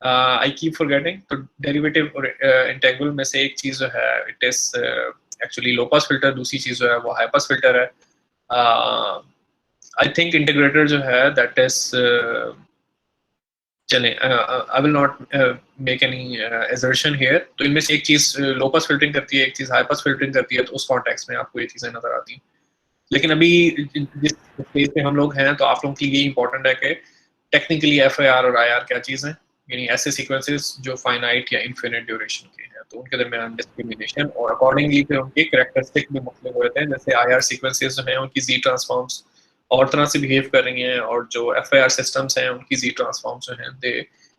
आई कीप फॉरगेटिंग, तो डेरिवेटिव और इंटीग्रल में से एक चीज जो है it is actually low pass filter, दूसरी चीज जो है वो हाई पास फिल्टर है। आई थिंक इंटीग्रेटर जो है दैट इज चलें, I will not make any assertion here. तो इनमें से एक चीज लो पास फिल्टरिंग करती है, एक चीज हाई पास फिल्टरिंग करती है, तो उस कॉन्टेक्स्ट में आपको ये चीजें नजर आती हैं। लेकिन अभी जिस स्टेज पे हम लोग हैं तो आप लोगों के लिए इंपॉर्टेंट है कि टेक्निकली FIR और IR क्या चीज़ है, यानी ऐसे सीक्वेंसेस जो फाइनाइट या इनफिनिट ड्यूरेशन के हैं तो उनके दरमियान डिस्क्रिमिनेशन, और अकॉर्डिंगली फिर उनके कैरेक्टरिस्टिक भी मुख्तलिफ होते हैं। जैसे IR सीक्वेंसेस जो हैं उनकी जी ट्रांसफॉर्म्स और तरह से बिहेव कर रही हैं, और जो FIR सिस्टम्स हैं उनकी जी ट्रांसफॉर्म्स जो हैं they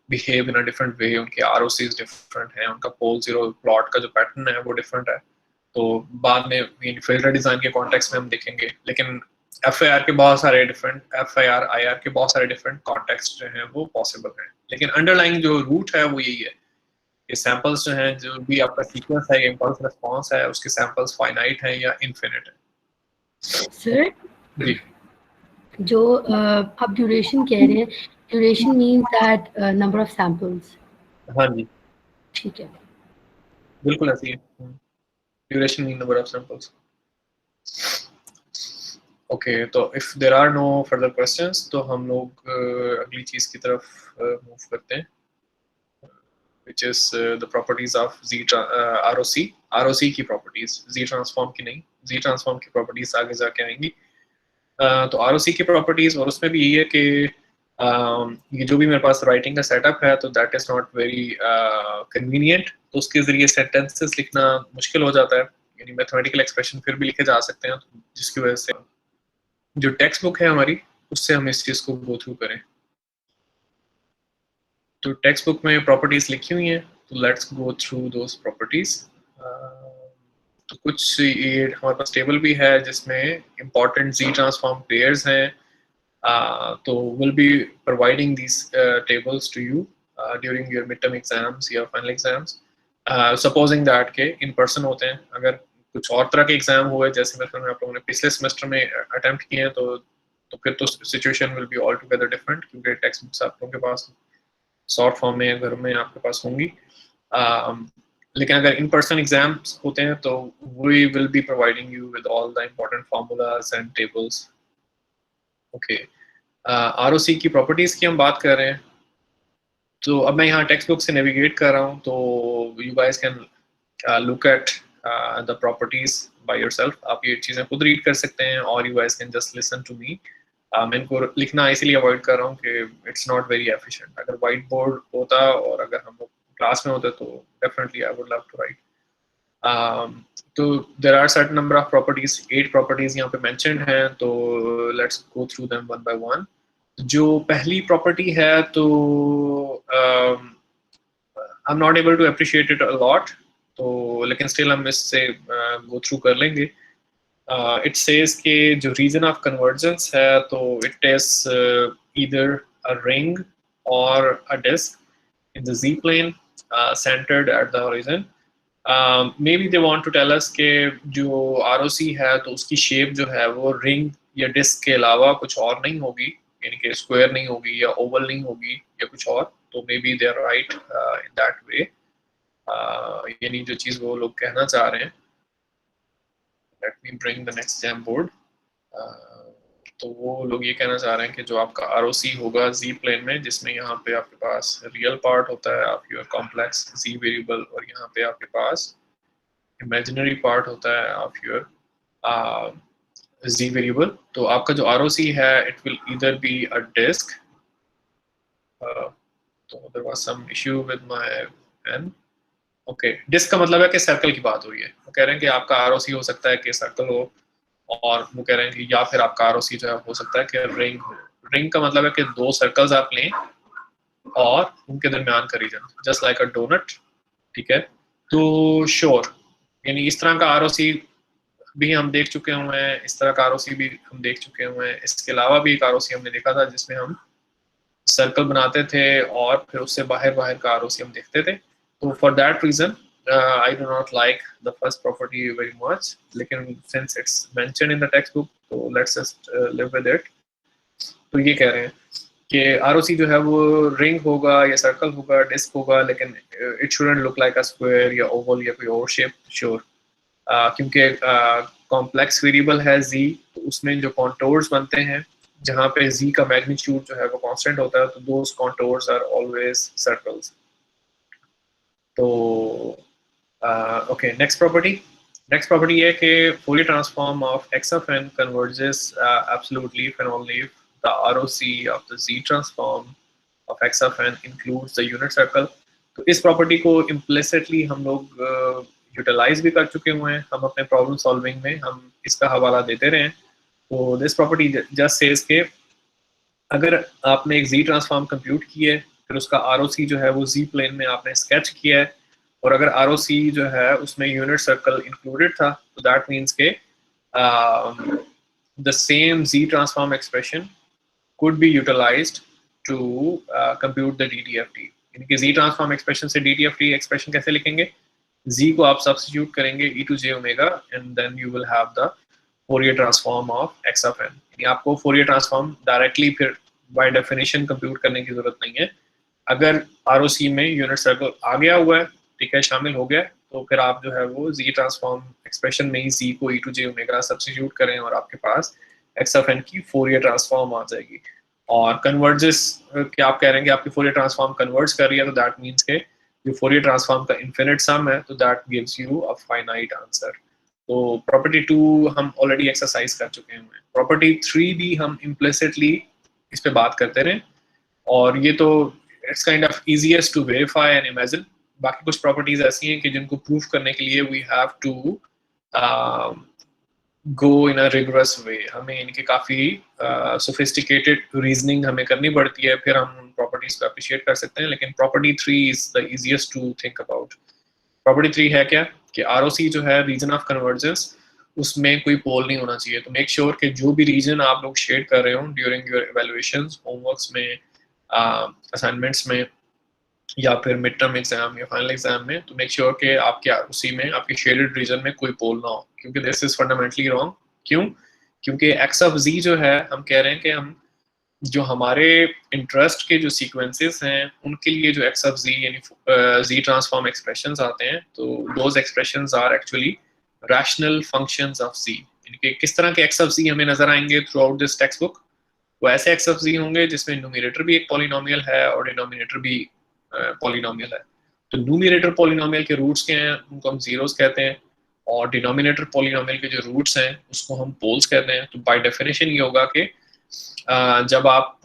behave in a different way, उनके ROCs डिफरेंट हैं, उनका पोल जीरो प्लॉट का जो पैटर्न है वो डिफरेंट है। तो बाद में फिल्टर डिजाइन के कॉन्टेक्स्ट में हम देखेंगे। लेकिन FIR के बहुत सारे डिफरेंट FIR IR के बहुत सारे डिफरेंट कॉन्टेक्स्ट जो हैं वो पॉसिबल हैं, लेकिन अंडरलाइंग जो रूट है वो यही है कि सैंपल्स जो हैं, जो भी आपका सीक्वेंस है, इम्पल्स रिस्पॉन्स है, उसके सैंपल्स फाइनाइट हैं या इनफिनिट है। सर जी जो आप ड्यूरेशन कह रहे हैं, duration means that number of samples. हाँ जी ठीक है, बिल्कुल ऐसी है, duration mean number of samples. Okay, तो if there are no further questions तो हम लोग अगली चीज की तरफ मूव करते हैं, which is the properties of ROC। ROC की properties, Z ट्रांसफॉर्म की नहीं, Z ट्रांसफॉर्म की properties आगे जाके आएंगी। तो ROC की properties, और उसमें भी यही है कि ये जो भी मेरे पास राइटिंग का सेटअप है तो that is not very convenient, तो उसके जरिए सेंटेंसेस लिखना मुश्किल हो जाता है, यानी मैथमेटिकल एक्सप्रेशन फिर भी लिखे जा सकते हैं, जिसकी वजह से जो टेक्स्ट बुक है हमारी उससे हम इस चीज को गो थ्रू करें। तो टेक्स्ट बुक में प्रॉपर्टीज लिखी हुई हैं, तो let's go through those properties. तो कुछ ये हमारे पास टेबल भी है जिसमें इंपॉर्टेंट Z ट्रांसफॉर्म पेयर्स हैं, तो will be providing these tables to you during your midterm exams या final exams, supposing that के in person होते हैं। अगर कुछ और तरह के एग्जाम हुए, जैसे मतलब आप लोगों ने पिछले सेमेस्टर में अटेम्प्ट किए हैं, तो फिर तो situation will be all together different, क्योंकि टेक्स्ट बुक्स आप लोगों के पास शॉर्ट फॉर्म में घर में आपके पास होंगी। लेकिन अगर इन पर्सन एग्जाम्स होते हैं तो we will be providing you with all the important formulas and tables. Okay, ROC की प्रॉपर्टीज की हम बात कर रहे हैं, तो अब मैं यहाँ टेक्स्ट बुक से नेविगेट कर रहा हूँ, तो you guys can look at the properties by yourself. आप ये चीज़ें खुद रीड कर सकते हैं, और you guys can just listen to me. मैं इनको लिखना इसलिए अवॉइड कर रहा हूँ कि इट्स नॉट वेरी एफिशिएंट। अगर वाइट बोर्ड होता और अगर हम लोग क्लास में होते तो definitely I would love to write. तो there are certain number of properties, 8 properties यहाँ पे मेंशन्ड हैं, तो let's go through them one by one. जो पहली प्रॉपर्टी है, तो I am not able to appreciate it a lot, तो लेकिन स्टिल हम इससे गो थ्रू कर लेंगे। इट सेज के जो रीजन ऑफ कन्वर्जेंस है, तो it is either a ring और a disc in the Z plane centered at the horizon। maybe they want to tell us के जो ROC है तो उसकी शेप जो है वो रिंग या डिस्क के अलावा कुछ और नहीं होगी, यानी कि स्क्वायर नहीं होगी या ओवल नहीं होगी या कुछ और, तो maybe they are right in that way. यानी जो चीज़ वो लोग कहना चाह रहे हैं, let me bring the next Jamboard. तो वो लोग ये कहना चाह रहे हैं कि जो आपका ROC होगा Z प्लेन में, जिसमें यहाँ पे आपके पास रियल पार्ट होता है of your complex Z variable, और यहाँ पे आपके पास इमेजिनरी पार्ट होता है ऑफ योर Z वेरिएबल। तो आपका जो ROC है, it will either be a disc. तो there was some issue with my pen. Okay, disc का मतलब है कि सर्कल की बात हुई है। वो कह रहे हैं कि आपका ROC हो सकता है कि सर्कल हो, और वो कह रहे हैं कि या फिर आपका ROC जो है हो सकता है कि रिंग हो। रिंग का मतलब है कि 2 सर्कल्स आप लें और उनके दरमियान का region, just like a doughnut. ठीक है, तो श्योर, यानी इस तरह का ROC भी हम देख चुके हुए हैं, इस तरह का ROC भी हम देख चुके हुए हैं। इसके अलावा भी एक ROC हमने देखा था जिसमें हम सर्कल बनाते थे और फिर उससे बाहर बाहर का ROC हम देखते थे। तो for that region I do not like the first property very much, लेकिन since it's mentioned in the textbook, so let's just live with it। तो ये कह रहे हैं कि ROC जो है वो रिंग होगा या सर्कल होगा, डिस्क होगा, लेकिन it shouldn't look like a square या oval या कोई और शेप, श्योर। क्योंकि कॉम्प्लेक्स वेरिएबल है Z, तो उसमें जो कॉन्टोर्स बनते हैं, जहाँ पे Z का मैग्नीट्यूड जो है वो कांस्टेंट होता है, तो दोस कॉन्टोर्स आर ऑलवेज सर्कल्स। तो okay, next property है कि Fourier transform of x of n converges absolutely if and only if the ROC of the Z transform of x of n includes the unit circle। तो इस property को implicitly हम लोग utilise भी कर चुके हुए हैं, हम अपने प्रॉब्लम सॉल्विंग में हम इसका हवाला देते रहे हैं। तो दिस प्रॉपर्टी जस्ट सेज के अगर आपने एक Z ट्रांसफॉर्म कंप्यूट किया है, फिर उसका ROC जो है वो Z प्लेन में आपने स्केच किया है, और अगर ROC जो है उसमें यूनिट सर्कल इंक्लूडेड था, तो दैट मीन्स के the same Z transform expression could be utilized to compute the DTFT. यानी कि Z transform expression से DTFT expression कैसे लिखेंगे? Z को आप substitute करेंगे e to j omega and then you will have the Fourier transform of x of n. यानी आपको Fourier transform directly फिर by definition compute करने की जरूरत नहीं है. अगर ROC में यूनिट सर्कल आ गया हुआ है, ठीक है, शामिल हो गया, तो फिर आप जो है वो Z ट्रांसफॉर्म एक्सप्रेशन में ही Z को e to j omega substitute करें और आपके पास x of n की फोरियर ट्रांसफॉर्म आ जाएगी. और कन्वर्जेस क्या आप कह रहे हैं कि आपकी फोरियर ट्रांसफॉर्म कन्वर्ज कर रही है, तो दैट मीन्स के जो फोरियर ट्रांसफॉर्म का इन्फिनिट सम है, तो that gives you a finite answer. तो प्रॉपर्टी 2 हम ऑलरेडी एक्सरसाइज कर चुके हैं. प्रॉपर्टी 3 भी हम इम्प्लिसिटली इस पे बात करते रहे, और ये तो it's kind of easiest to verify and imagine. बाकी कुछ प्रॉपर्टीज ऐसी हैं कि जिनको प्रूफ करने के लिए we have to go in a rigorous way. हमें इनके काफ़ी सोफिस्टिकेटेड रीजनिंग हमें करनी पड़ती है, फिर हम प्रॉपर्टीज को अप्रिशिएट कर सकते हैं. लेकिन property 3 is the easiest to think about. Property 3 है क्या कि ROC जो है रीजन ऑफ कन्वर्जेंस, उसमें कोई पोल नहीं होना चाहिए. तो मेक श्योर कि जो भी रीजन आप लोग शेड कर रहे हो ड्यूरिंग योर इवैल्यूएशंस, होमवर्क्स में, असाइनमेंट्स में, या फिर मिड टर्म एग्जाम या फाइनल एग्जाम में, तो मेक श्योर कि आपके उसी में आपके शेडेड रीजन में कोई पोल ना हो, क्योंकि दिस इज फंडामेंटली रॉन्ग. क्यों? क्योंकि x of z जो है, हम कह रहे हैं कि हम जो हमारे इंटरेस्ट के जो सीक्वेंसेस हैं उनके लिए जो x of z यानी z ट्रांसफॉर्म एक्सप्रेशंस आते हैं, तो those expressions are actually rational functions of z. यानी कि किस तरह के x of z हमें नजर आएंगे through out this text book? वो ऐसे x of z होंगे जिसमें न्यूमरेटर भी एक पॉलिनोमियल है और डिनोमिनेटर भी पॉलिनोमियल है. तो न्यूमरेटर पॉलिनोमियल के रूट्स के हैं, उनको हम जीरोस कहते हैं, और डिनोमिनेटर पॉलिनोमियल के जो रूट्स हैं उसको हम पोल्स कहते हैं. तो बाय डेफिनेशन ये होगा कि जब आप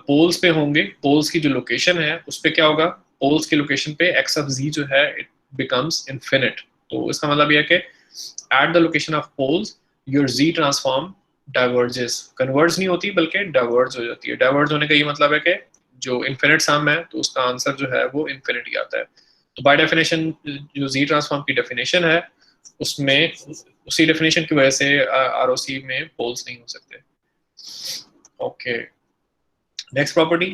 पोल्स पे होंगे, पोल्स की जो लोकेशन है उस पे क्या होगा, पोल्स की लोकेशन पे x of z जो है इट बिकम्स इनफिनिट. तो इसका मतलब ये है कि at the location of poles your z transform diverges, converge नहीं होती बल्कि डाइवर्ज हो जाती है. डाइवर्ज होने का ये मतलब है कि जो इनफिनिट सम है तो उसका आंसर जो है वो इनफिनिटी आता है. तो बाय डेफिनेशन जो Z ट्रांसफॉर्म की डेफिनेशन है उसमें उसी डेफिनेशन की वजह से ROC में पोल्स नहीं हो सकते. Okay, next property.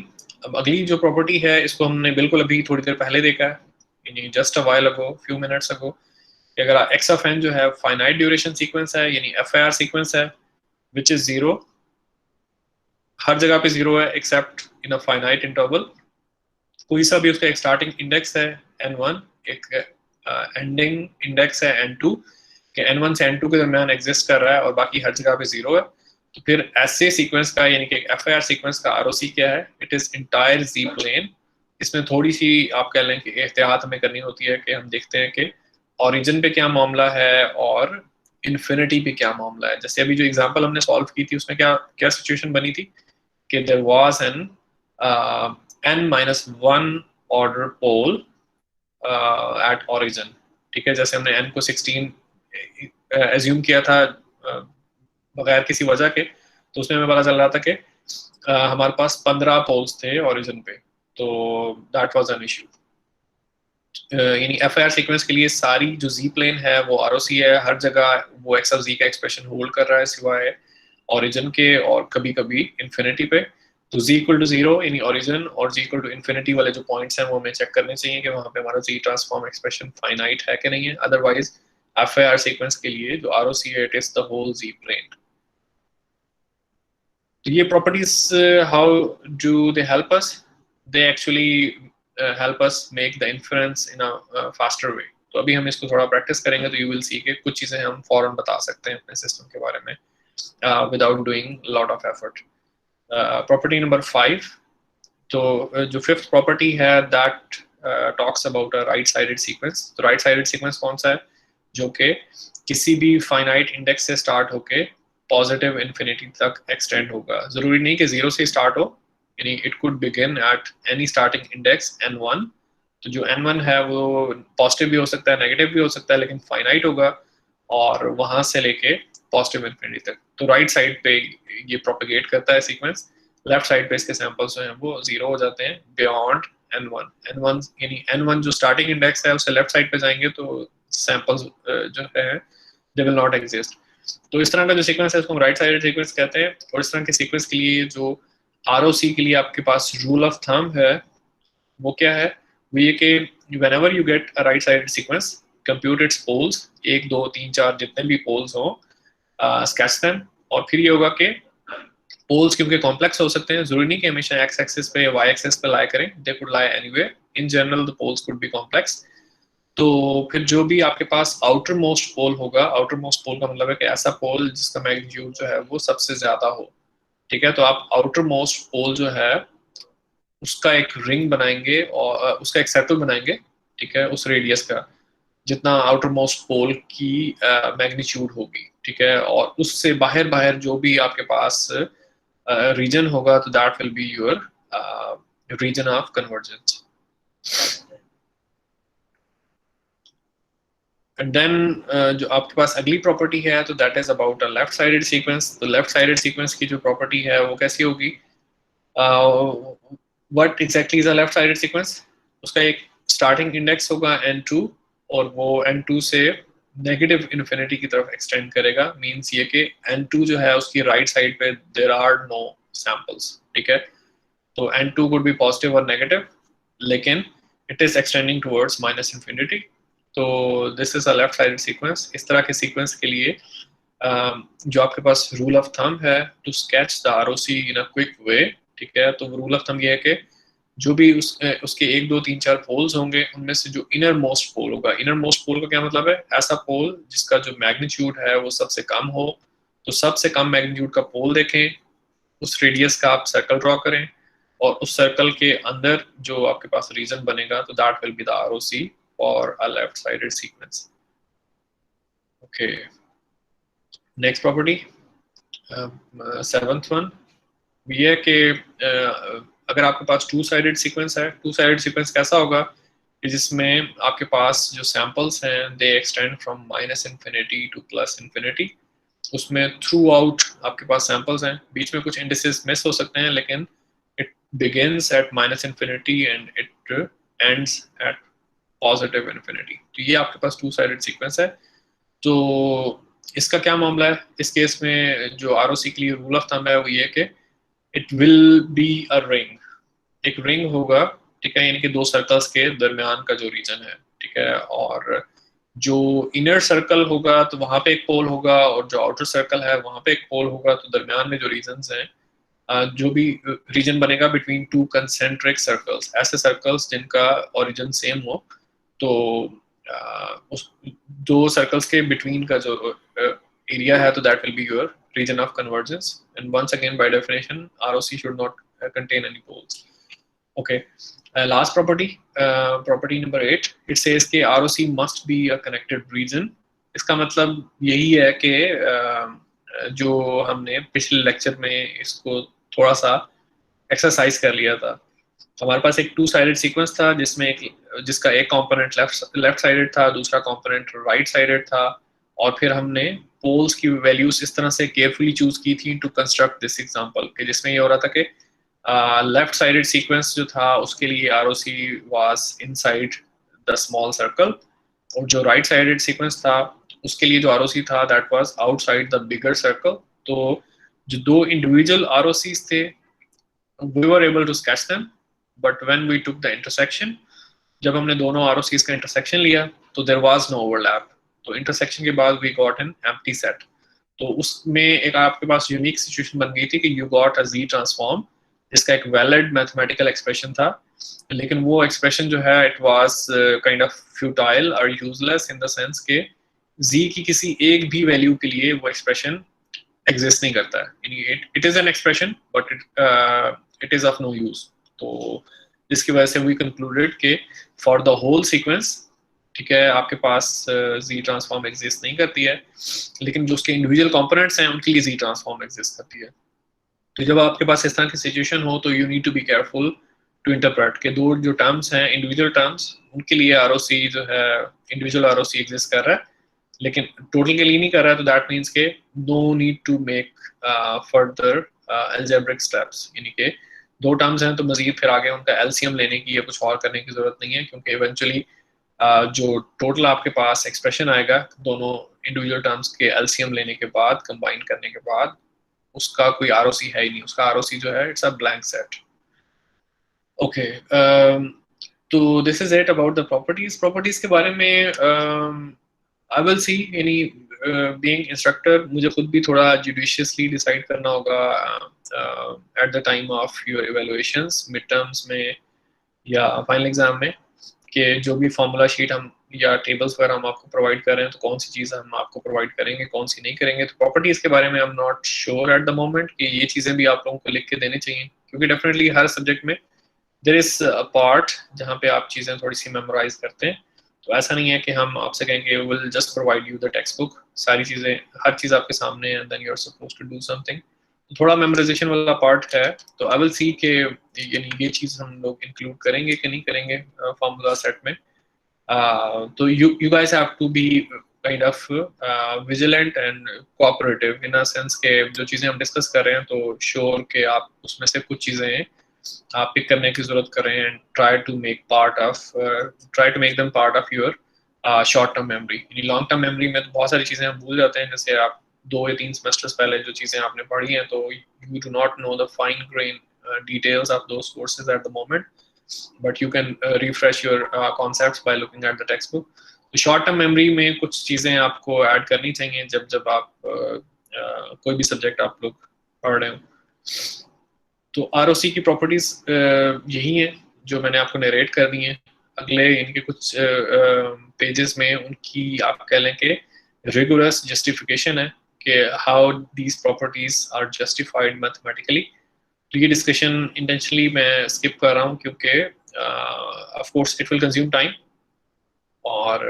अब अगली जो प्रॉपर्टी है इसको हमने बिल्कुल अभी थोड़ी देर पहले देखा है, यानी just a while ago, few minutes ago, कि अगर x of n जो है फाइनाइट ड्यूरेशन सीक्वेंस है, यानी FIR सीक्वेंस है, विच इज 0, हर जगह पे 0 है accept in a finite interval. कोई सा भी उसका एक स्टार्टिंग इंडेक्स है n1, एक एंडिंग इंडेक्स है n2, कि n1 से n2 के दरमियान एग्जिस्ट कर रहा है और बाकी हर जगह पे 0 है. तो फिर ऐसे सीक्वेंस का यानी कि FIR सीक्वेंस का ROC क्या है? It is entire Z plane. इसमें थोड़ी सी आप कह लें कि एहतियात हमें करनी होती है कि हम देखते हैं कि ओरिजिन पे क्या मामला है और इन्फिनिटी पे क्या मामला है. जैसे अभी जो एग्जांपल हमने सॉल्व की थी उसमें क्या क्या सिचुएशन बनी थी कि there was an n-1 order pole at origin. ठीक है, जैसे हमने n को 16 एज्यूम किया था बगैर किसी वजह के, तो उसमें हमें पता चल रहा था कि हमारे पास 15 पोल्स थे ओरिजिन पे, तो दैट वाज एन इशू. यानी FIR सीक्वेंस के लिए सारी जो Z प्लेन है वो ROC है, हर जगह वो x of z का एक्सप्रेशन होल्ड कर रहा है सिवाय ओरिजिन के और कभी कभी इन्फिनिटी पे. तो z इक्वल टू 0 यानी ओरिजिन और z इक्वल टू इन्फिनिटी वाले जो पॉइंट्स हैं वो हमें चेक करने चाहिए कि वहाँ पे हमारा Z ट्रांसफॉर्म एक्सप्रेशन फाइनाइट है कि नहीं है. अदरवाइज FIR सीक्वेंस के लिए जो ROC है it is the whole Z plane. तो ये properties how do they help us? दे actually help us make the inference in a faster way. तो अभी हम इसको थोड़ा प्रैक्टिस करेंगे तो you will see कि कुछ चीज़ें हम फौरन बता सकते हैं अपने सिस्टम के बारे में without doing lot of effort. Property number 5. तो जो fifth property है that talks about a right-sided sequence. तो right-sided sequence कौन सा है? जो कि किसी भी finite index से start होके positive infinity तक extend होगा. ज़रूरी नहीं कि 0 से start हो, यानी it could begin at any starting index n1. तो जो n1 है वो पॉजिटिव भी हो सकता है, नेगेटिव भी हो सकता है, लेकिन फाइनाइट होगा और वहां से लेके पॉजिटिव इन्फिनिटी तक. तो राइट साइड पे ये प्रोपेगेट करता है सीक्वेंस, लेफ्ट साइड पे इसके सैंपल्स जो हैं वो 0 हो जाते हैं बियॉन्ड n1. n1 यानी n1 जो स्टार्टिंग इंडेक्स है उससे लेफ्ट साइड पे जाएंगे तो सैंपल्स जो है दे विल नॉट एग्जिस्ट. तो इस तरह का जो सीक्वेंस है इसको हम राइट साइडेड सीक्वेंस कहते हैं। और इस तरह के सीक्वेंस के लिए जो ROC के लिए आपके पास रूल ऑफ थंब है वो क्या है, वो ये कि whenever you get a right sided sequence compute its poles, 1 2 3 4 जितने भी पोल्स हो sketch them। और फिर ये होगा कि पोल्स क्योंकि कॉम्प्लेक्स हो सकते हैं, जरूरी नहीं कि हमेशा एक्स एक्सिस पे या वाई एक्सिस पे लाई करें, they could lie anywhere, in general the poles could be complex. तो फिर जो भी आपके पास आउटर मोस्ट पोल होगा, आउटर मोस्ट पोल का मतलब है कि ऐसा पोल जिसका मैग्नीट्यूड जो है वो सबसे ज्यादा हो, ठीक है। तो आप आउटर मोस्ट पोल जो है उसका एक रिंग बनाएंगे और उसका एक सर्कल बनाएंगे, ठीक है, उस रेडियस का जितना आउटर मोस्ट पोल की मैग्नीट्यूड होगी, ठीक है। और उससे बाहर बाहर जो भी आपके पास रीजन होगा तो that will be your region of convergence. And then जो आपके पास अगली प्रॉपर्टी है तो that is about a left sided sequence. तो लेफ्ट साइडेड सीक्वेंस की जो प्रॉपर्टी है वो कैसी होगी, what exactly is a left sided sequence, उसका एक स्टार्टिंग इंडेक्स होगा n2 और वो n2 से नेगेटिव इन्फिनिटी की तरफ एक्सटेंड करेगा। मींस ये कि n2 जो है उसकी राइट साइड पे देयर आर नो सैंपल्स, ठीक है। तो n2 कुड बी पॉजिटिव और नेगेटिव, लेकिन it is extending towards minus infinity. तो this is a left sided sequence. इस तरह के सीक्वेंस के लिए जो आपके पास रूल ऑफ थंब है to sketch the ROC in a quick way, ठीक है। तो रूल ऑफ थंब ये है कि जो भी उसके 1 2 3 4 पोल्स होंगे उनमें से जो इनर मोस्ट पोल होगा, इनर मोस्ट पोल का क्या मतलब है, ऐसा पोल जिसका जो मैग्नीट्यूड है वो सबसे कम हो। तो सबसे कम मैग्नीट्यूड का पोल देखें, उस रेडियस का आप सर्कल ड्रॉ करें और उस सर्कल के अंदर जो आपके पास रीजन बनेगा तो that will be the ROC और अ left sided sequence. Okay, next property 7th one ये है कि अगर आपके पास टू साइडेड सीक्वेंस है, टू साइडेड सीक्वेंस कैसा होगा कि जिसमें आपके पास जो सैंपल्स हैं दे extend from minus infinity two plus infinity. उसमें थ्रू आउट आपके पास सैंपल्स हैं, बीच में कुछ इंडिसेस मिस हो सकते हैं, लेकिन it begins at minus infinity and it ends at positive infinity. तो ये आपके पास टू साइडेड सीक्वेंस है। तो इसका क्या मामला है, इस केस में जो ROC के लिए रूल ऑफ थंब है वो ये कि it will B a ring, एक रिंग होगा, ठीक है, यानी कि दो सर्कल्स के दरमियान का जो रीजन है, ठीक है। और जो इनर सर्कल होगा तो वहां पे एक पोल होगा और जो आउटर सर्कल है वहां पे एक पोल होगा। तो दरमियान में जो रीजन्स हैं, जो भी रीजन बनेगा बिटवीन टू कंसेंट्रिक सर्कल्स, ऐसे सर्कल्स जिनका ओरिजिन सेम हो, तो उस दो सर्कल्स के बिटवीन का जो एरिया है तो that will be your region of convergence, and once again by definition ROC should not contain any poles. Okay, last property, property number 8, it says कि ROC must be a connected region। इसका मतलब यही है कि जो हमने पिछले lecture में इसको थोड़ा सा एक्सरसाइज कर लिया था। हमारे पास एक टू साइडेड सीक्वेंस था जिसमें जिसका एक कंपोनेंट लेफ्ट साइडेड था, दूसरा कंपोनेंट राइट साइडेड था, और फिर हमने पोल्स की वैल्यूज इस तरह से केयरफुली चूज की थी टू कंस्ट्रक्ट दिस एग्जांपल कि जिसमें ये हो रहा था कि लेफ्ट साइडेड सीक्वेंस जो था उसके लिए ROC was inside the small circle, और जो राइट साइडेड सीक्वेंस था उसके लिए जो ROC था that was outside the bigger circle. तो जो दो इंडिविजुअल ROCs थे we were able to sketch them, but when we took the intersection, जब हमने दोनों ROCs का इंटरसेक्शन लिया तो there was no overlap। तो इंटरसेक्शन के बाद we got an empty set। तो उसमें एक आपके पास यूनिक सिचुएशन बन गई थी कि you got a Z transform जिसका एक वैलिड मैथमेटिकल एक्सप्रेशन था, लेकिन वो एक्सप्रेशन जो है it was kind of futile और यूजलेस इन द सेंस के Z की किसी एक भी वैल्यू के लिए वो एक्सप्रेशन एग्जिस्ट नहीं करता है। It is an expression but it is of no use. तो जिसकी वजह से वी कंक्लूडेड कि फॉर द होल सीक्वेंस, ठीक है, आपके पास Z ट्रांसफॉर्म एग्जिस्ट नहीं करती है, लेकिन जो उसके इंडिविजुअल कंपोनेंट्स हैं उनके लिए Z ट्रांसफॉर्म एग्जिस्ट करती है। तो जब आपके पास इस तरह की सिचुएशन हो तो you need to be careful to interpret के दो जो टर्म्स हैं इंडिविजुअल टर्म्स उनके लिए ROC जो है इंडिविजुअल ROC एग्जिस्ट कर रहा है, लेकिन टोटल के लिए नहीं कर रहा है। तो दैट मीन्स के no need to make further algebraic steps, यानी कि दो टर्म्स हैं तो मजीद फिर आगे उनका LCM लेने की या कुछ और करने की जरूरत नहीं है, क्योंकि इवेंचुअली जो टोटल आपके पास एक्सप्रेशन आएगा दोनों इंडिविजुअल टर्म्स के एलसीएम लेने के बाद, कंबाइन करने के बाद, उसका कोई आरओसी है ही नहीं, उसका आरओसी जो है it's a blank set. Okay, तो this is it about the properties के बारे में आई विल सी यानी बीइंग इंस्ट्रक्टर मुझे खुद भी थोड़ा जुडिशियसली डिसाइड करना होगा at the time of your evaluations mid terms में या फाइनल एग्जाम में, कि जो भी फॉर्मूला शीट हम या टेबल्स वगैरह हम आपको प्रोवाइड कर रहे हैं तो कौन सी चीज़ हम आपको प्रोवाइड करेंगे, कौन सी नहीं करेंगे। तो प्रॉपर्टीज के बारे में आई am not sure at the moment कि ये चीज़ें भी आप लोगों को लिख के देनी चाहिए, क्योंकि डेफिनेटली हर सब्जेक्ट में देयर इज अ पार्ट जहाँ पे आप चीज़ें थोड़ी सी मेमोराइज करते हैं। तो ऐसा नहीं है कि हम आपसे कहेंगे will just provide you the textbook, सारी चीज़ें हर चीज़ आपके सामने है, then you are supposed to do something. थोड़ा मेमोराइजेशन वाला पार्ट है, तो आई विल सी कि यानी ये चीज़ हम लोग इंक्लूड करेंगे कि नहीं करेंगे फॉर्मूला सेट में। तो you guys have to be kind of vigilant and cooperative in a sense के जो चीज़ें हम डिस्कस कर रहे हैं तो श्योर के आप उसमें से कुछ चीज़ें आप पिक करने की जरूरत करें and try to make them part of your short term memory. यानी लॉन्ग टर्म मेमोरी में तो बहुत सारी चीज़ें हम भूल जाते हैं, जैसे आप 2 या 3 सेमेस्टर्स पहले जो चीज़ें आपने पढ़ी हैं तो you do not know the fine grain details of those courses at the moment, but you can refresh your concepts by looking at the textbook. तो शॉर्ट टर्म मेमोरी में कुछ चीज़ें आपको ऐड करनी चाहिए जब जब आप कोई भी सब्जेक्ट आप लोग पढ़ रहे हो। तो आरओसी की प्रॉपर्टीज यही हैं जो मैंने आपको नरेट कर दी हैं। अगले इनके कुछ पेजेस में उनकी आप कह लें कि रिगोरस जस्टिफिकेशन है कि how these properties are justified mathematically. तो ये डिस्कशन इंटेंशनली मैं स्किप कर रहा हूँ क्योंकि of course it will consume time और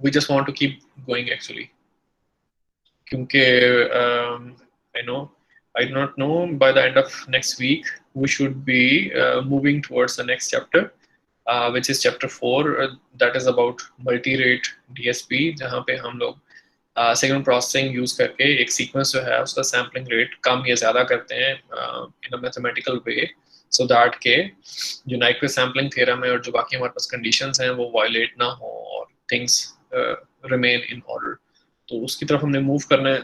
we just want to keep going actually, क्योंकि I know I do not know by the end of next week we should be moving towards the next chapter, which is chapter 4, that is about multi-rate DSP, जहाँ पे हम लोग signal processing use करके एक sequence जो है उसका sampling rate कम या ज़्यादा करते हैं इन a mathematical way, so that के जो नाइक्वे सैम्पलिंग थ्योरम है और जो बाकी हमारे पास कंडीशंस हैं वो वायलेट ना हो और थिंग्स रिमेन इन ऑर्डर। तो उसकी तरफ हमने मूव करना है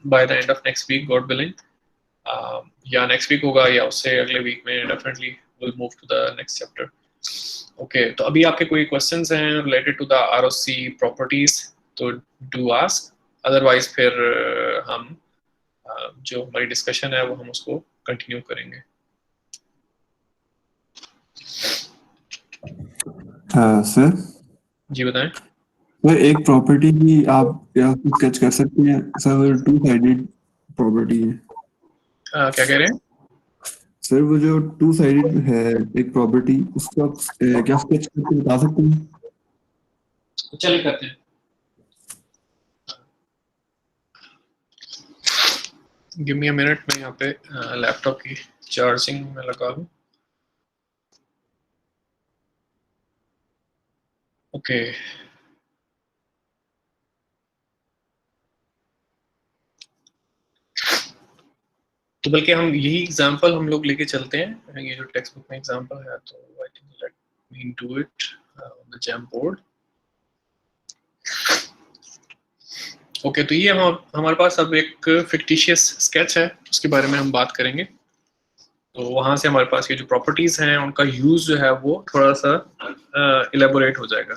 by the end of next week God willing, या नेक्स्ट वीक होगा या उससे अगले वीक में definitely will move to the next chapter. Okay, तो अभी आपके कोई क्वेश्चंस हैं related to the ROC properties तो डू आस्क, अदरवाइज फिर हम जो हमारी डिस्कशन है वो हम उसको कंटिन्यू करेंगे। सर जी बताएं। सर एक प्रॉपर्टी की आप स्केच कर सकते हैं सर, टू साइडेड प्रॉपर्टी है। क्या कह रहे हैं सर वो जो टू साइडेड है एक प्रॉपर्टी, उसको आप क्या स्केच करके बता सकते हैं? चलिए करते हैं। गिव मी अ मिनट, मैं यहाँ पे लैपटॉप की चार्जिंग में लगा लूँ। ओके, तो बल्कि हम यही एग्जांपल हम लोग लेके चलते हैं, ये जो टेक्स्ट बुक में एग्जांपल है, तो I think let me do it on the jam board. Okay, तो ये हमारे पास अब एक फिक्टिशियस स्केच है, उसके बारे में हम बात करेंगे। तो वहां से हमारे पास ये जो प्रॉपर्टीज हैं उनका यूज जो है वो थोड़ा सा इलेबोरेट हो जाएगा।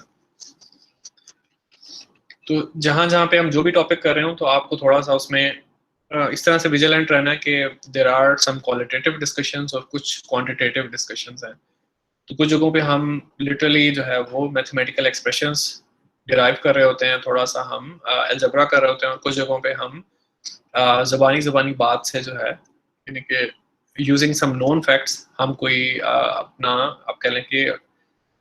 तो जहां जहां पे हम जो भी टॉपिक कर रहे हो तो आपको थोड़ा सा उसमें इस तरह से विजिलेंट रहना है कि there are some qualitative discussions और कुछ क्वांटिटेटिव डिस्कशंस हैं। तो कुछ जगहों पे हम लिटरली जो है वो मैथमेटिकल एक्सप्रेशंस डिराइव कर रहे होते हैं, थोड़ा सा हम अलजेब्रा कर रहे होते हैं, और कुछ जगहों पे हम ज़बानी बात से जो है यानी कि यूजिंग सम नोन फैक्ट्स हम कोई अपना आप कह लें कि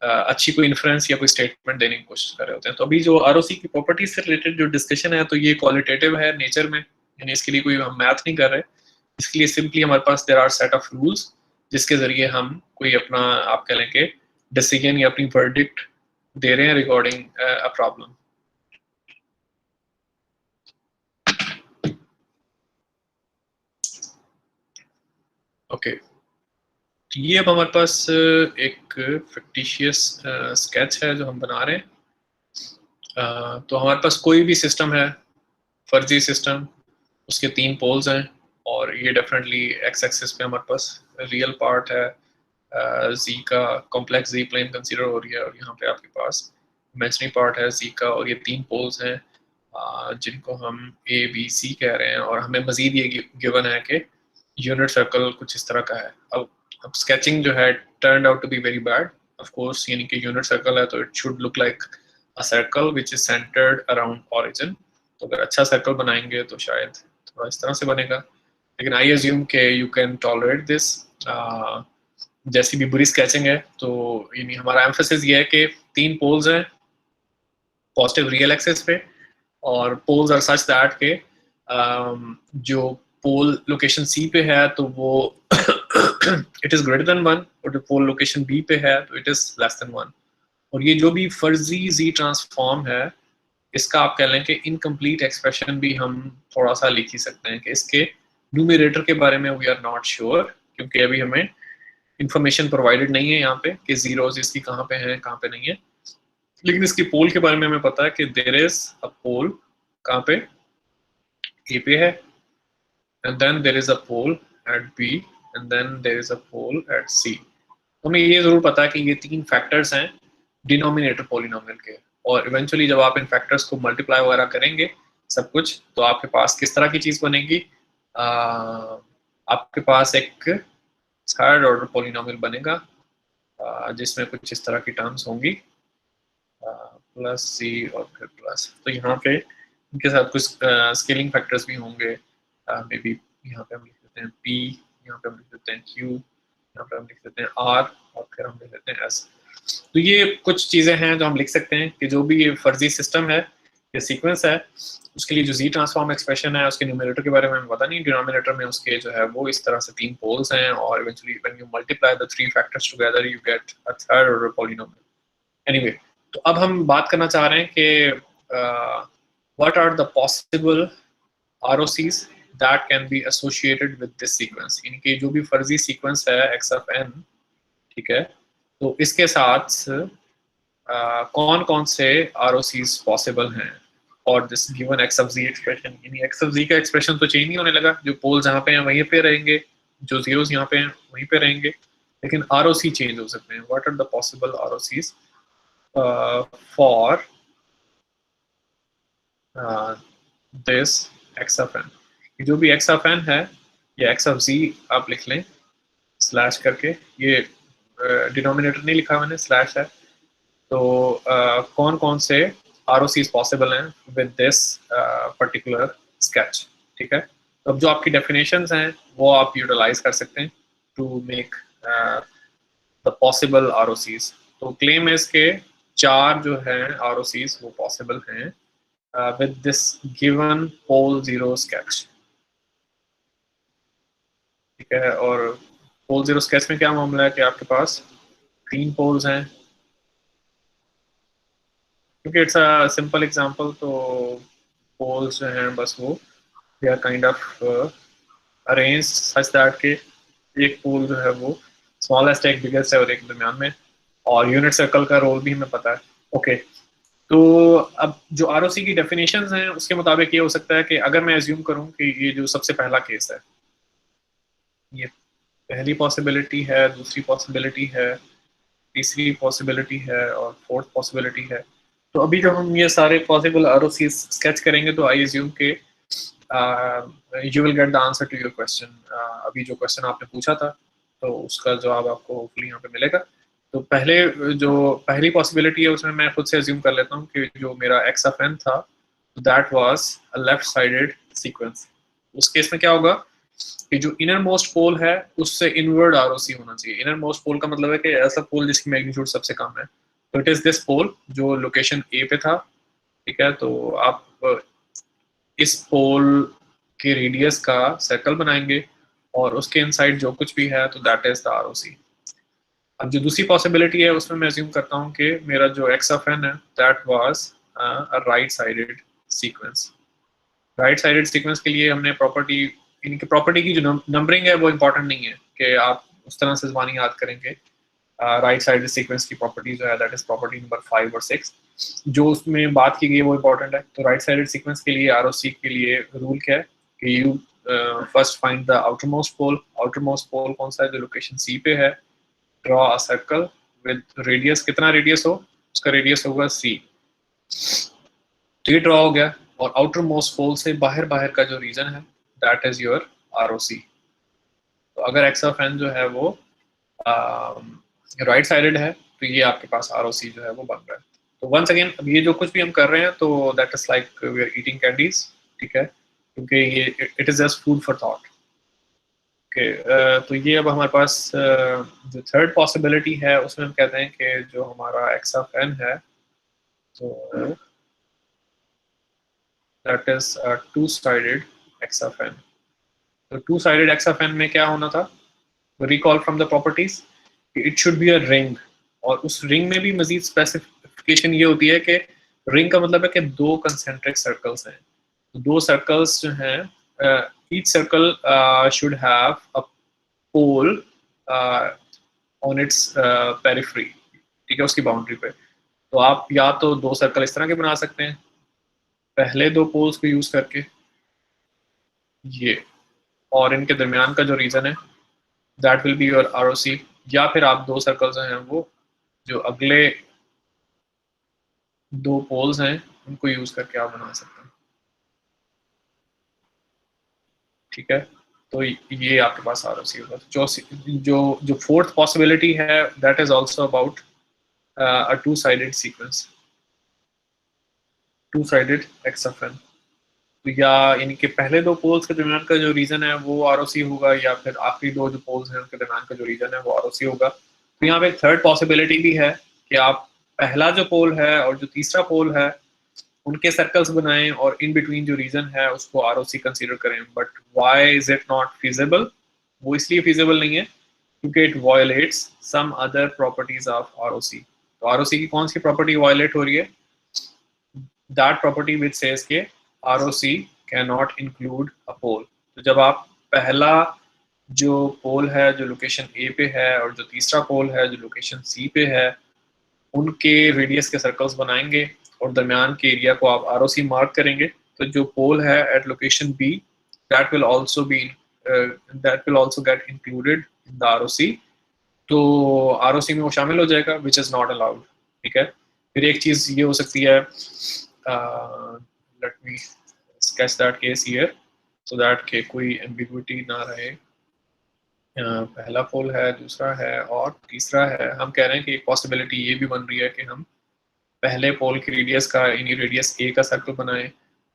अच्छी कोई इन्फ्रेंस या कोई स्टेटमेंट देने की कोशिश कर रहे होते हैं। तो अभी जो आरओसी की प्रॉपर्टीज से रिलेटेड जो डिस्कशन है तो ये क्वालिटेटिव है नेचर में, यानी इसके लिए कोई हम मैथ नहीं कर रहे, इसके लिए सिंपली हमारे पास there are set of rules जिसके जरिए हम कोई अपना आप कह लें कि डिसीजन या अपनी वर्डिक्ट दे रहे हैं रिगार्डिंग अ प्रॉब्लम। ओके, तो ये अब हमारे पास एक फिक्टिशियस स्केच है जो हम बना रहे हैं। तो हमारे पास कोई भी सिस्टम है, फर्जी सिस्टम, उसके 3 पोल्स हैं और ये डेफिनेटली एक्स एक्सिस पे हमारे पास रियल पार्ट है, जी का कॉम्प्लेक्स जी प्लेन कंसीडर हो रही है, और यहाँ पे आपके पास इमेजिनरी पार्ट है जी का, और ये 3 पोल्स हैं जिनको हम ए बी सी कह रहे हैं, और हमें मजीद ये गिवन है कि यूनिट सर्कल कुछ इस तरह का है। अब स्केचिंग जो है turn out to be very bad, of course, यानी कि यूनिट सर्कल है तो it should look like a circle which is centred around origin. तो अगर अच्छा सर्कल बनाएंगे तो शायद थोड़ा इस तरह से बनेगा, लेकिन आई अज्यूम के यू कैन टॉलरेट दिस। जैसी भी बुरी स्केचिंग है, तो यानी हमारा एम्फेसिस ये है कि 3 पोल्स हैं पॉजिटिव रियल एक्सिस पे, और पोल्स आर सच दैट के जो पोल लोकेशन सी पे है तो वो इट इज ग्रेटर देन 1, और जो पोल लोकेशन बी पे है तो इट इज लेस देन 1। और ये जो भी फर्जी जी ट्रांसफॉर्म है, इसका आप कह लें कि इनकम्प्लीट एक्सप्रेशन भी हम थोड़ा सा लिख ही सकते हैं कि इसके न्यूमरेटर के बारे में वी आर नॉट श्योर, क्योंकि अभी हमें इंफॉर्मेशन प्रोवाइडेड नहीं है यहाँ पे कि जीरोज इसकी कहाँ पे हैं कहाँ पे नहीं है। लेकिन इसकी पोल के बारे में हमें पता है कि देयर इज अ पोल कहाँ पे, ए पे है, and then there is a pole at B, and then there is a pole at C. तो हमें ये जरूर पता है कि ये 3 फैक्टर्स हैं डिनोमिनेटर पॉलिनोमियल के, और इवेंचुअली जब आप इन फैक्टर्स को मल्टीप्लाई वगैरह करेंगे सब कुछ, तो आपके पास किस तरह की चीज़ बनेगी, आपके पास एक थर्ड ऑर्डर पॉलिनोमियल बनेगा जिसमें कुछ इस तरह की टर्म्स होंगी, प्लस सी और फिर प्लस। तो यहाँ पे इनके साथ कुछ स्केलिंग फैक्टर्स भी होंगे, मे बी यहाँ पे हम लिख देते हैं पी, यहाँ पे हम लिख देते हैं क्यू, यहाँ पे हम लिख देते हैं आर, और फिर हम लिख देते हैं एस। तो ये कुछ चीज़ें हैं जो हम लिख सकते हैं कि जो भी ये फर्जी सिस्टम है, ये सीक्वेंस है, उसके लिए जो जी ट्रांसफॉर्म एक्सप्रेशन है उसके न्यूमरेटर के बारे में हमें पता नहीं, डिनोमिनेटर में उसके जो है वो इस तरह से 3 पोल्स हैं, और eventually when you multiply the 3 factors together you get a third order polynomial. Anyway, तो अब हम बात करना चाह रहे हैं कि what are the possible ROCs that can be associated with this sequence, इनके जो भी फर्जी सीक्वेंस है x of n, ठीक है, तो इसके साथ कौन कौन से ROCs पॉसिबल हैं और this given x of z expression. यानी x of z का एक्सप्रेशन तो चेंज नहीं होने लगा, जो पोल्स जहाँ पे हैं वहीं पे रहेंगे, जो जीरोस यहाँ पे हैं वहीं पे रहेंगे, लेकिन ROC चेंज हो सकते हैं। What are the possible ROCs for this x of n। जो भी x of n है, ये x of z आप लिख लें स्लैश करके, ये डिनोमिनेटर नहीं लिखा मैंने, स्लैश है। तो कौन कौन से ROCs पॉसिबल हैं विद दिस पर्टिकुलर स्केच, ठीक है। तो अब जो आपकी डेफिनेशंस हैं वो आप यूटिलाइज कर सकते हैं to make the possible ROCs। तो क्लेम है इसके 4 जो हैं ROCs वो पॉसिबल हैं with this given pole zero sketch, ठीक है। और pole zero sketch में क्या मामला है कि आपके पास 3 पोल्स हैं, क्योंकि इट्स अ सिंपल एग्जांपल, तो पोल्स जो हैं बस वो they are kind of arrange such that के एक पोल जो है वो स्मॉलेस्ट एक बिगेस्ट है और एक दरमियान में, और यूनिट सर्कल का रोल भी हमें पता है। ओके, तो अब जो ROC की डेफिनेशंस हैं उसके मुताबिक ये हो सकता है कि अगर मैं एज्यूम करूं कि ये जो सबसे पहला केस है, ये पहली पॉसिबिलिटी है, दूसरी पॉसिबिलिटी है, तीसरी पॉसिबिलिटी है और फोर्थ पॉसिबिलिटी है। तो अभी जब हम ये सारे पॉसिबल ROC स्केच करेंगे तो आई एज्यूम के you will get the answer to your question. अभी जो क्वेश्चन आपने पूछा था तो उसका जवाब आपको होपफुली यहाँ पे मिलेगा। तो पहले जो पहली पॉसिबिलिटी है उसमें मैं खुद से अज्यूम कर लेता हूँ कि जो मेरा x of n था that was a left sided sequence. उस केस में क्या होगा कि जो इनर मोस्ट पोल है उससे इनवर्ड ROC होना चाहिए। इनर मोस्ट पोल का मतलब है कि ऐसा पोल जिसकी मैग्नीट्यूड सबसे कम है, तो इट इज दिस पोल जो लोकेशन A पे था, ठीक है। तो आप इस पोल के रेडियस का सर्कल बनाएंगे और उसके इनसाइड जो कुछ भी है तो दैट इज द ROC। अब जो दूसरी पॉसिबिलिटी है उसमें मैं अज्यूम करता हूँ कि मेरा जो x of n है that was a right sided sequence. Right sided sequence के लिए हमने प्रॉपर्टी, इनकी प्रॉपर्टी की जो नंबरिंग है वो इम्पोर्टेंट नहीं है कि आप उस तरह से ज़बानी याद करेंगे। राइट साइड सीक्वेंस की प्रॉपर्टी जो है दैट इज प्रॉपर्टी नंबर 5 और 6 जो उसमें बात की गई है वो इंपॉर्टेंट है। तो राइट साइडेड सीक्वेंस के लिए आरओसी के लिए रूल क्या है कि you first find the outer most pole. Outer most pole कौन सा है? जो लोकेशन सी पे है। Draw a circle with radius, कितना रेडियस हो उसका रेडियस होगा सी। तो ये ड्रॉ हो गया और आउटर मोस्ट पोल से बाहर बाहर का जो रीजन है दैट इज योर आरओसी। तो अगर एक्स ऑफ एन जो है वो राइट साइडेड है तो ये आपके पास आरओसी जो है वो बन रहा है। तो वंस अगेन अब ये जो कुछ भी हम कर रहे हैं तो that is like we are eating candies, ठीक है, क्योंकि ये it is just food for thought. Okay, तो ये अब हमारे पास जो थर्ड पॉसिबिलिटी है उसमें हम कहते हैं कि जो हमारा एक्स ऑफ एन है तो that is two sided x of N. तो two sided x of N में क्या होना था? Recall from the properties, it should be a ring. और उस रिंग में भी मजीद स्पेसिफिकेशन ये होती है कि रिंग का मतलब है कि दो कंसेंट्रिक सर्कल्स हैं। दो सर्कल्स जो हैं, each circle should have a pole on its periphery, ठीक है, उसकी बाउंड्री पे। तो आप या तो दो सर्कल इस तरह के बना सकते हैं पहले दो पोल्स को यूज करके, ये, और इनके दरमियान का जो रीजन है that will be your ROC. या फिर आप दो सर्कल्स हैं वो जो अगले दो पोल्स हैं उनको यूज करके आप बना सकते हैं, ठीक है। तो ये आपके पास आरओसी होगा। जो जो जो फोर्थ पॉसिबिलिटी है that is also about a two sided sequence, two sided x of N. तो या इनके पहले दो पोल्स के दरमियान का जो रीजन है वो आरओसी होगा, या फिर आखिरी दो जो पोल्स हैं उनके दरमियान का जो रीजन है वो आरओसी होगा। तो यहाँ पे एक थर्ड पॉसिबिलिटी भी है कि आप पहला जो पोल है और जो तीसरा पोल है उनके सर्कल्स बनाएं और इन बिटवीन जो रीजन है उसको आरओसी कंसीडर करें। But why is it not feasible? वो इसलिए फीजिबल नहीं है क्योंकि it violates some other properties of ROC. तो आरओसी की कौन सी प्रॉपर्टी वायलेट हो रही है? दैट प्रॉपर्टी विच सेज के ROC can not include a pole. तो जब आप पहला जो पोल है जो लोकेशन ए पे है और जो तीसरा पोल है जो लोकेशन सी पे है उनके रेडियस के सर्कल्स बनाएंगे और दरमियान के एरिया को आप आरओसी मार्क करेंगे, तो जो पोल है at location B that will also be that will also get included in the ROC. तो आरओसी में वो शामिल हो जाएगा विच इज़ नॉट अलाउड, ठीक है। फिर एक चीज़ ये हो सकती है, let me sketch that case here so that के कोई एम्बिग्विटी ना रहे। पहला पोल है, दूसरा है और तीसरा है। हम कह रहे हैं कि एक पॉसिबिलिटी ये भी बन रही है कि हम पहले पोल की रेडियस का यानी रेडियस ए का सर्कल बनाएं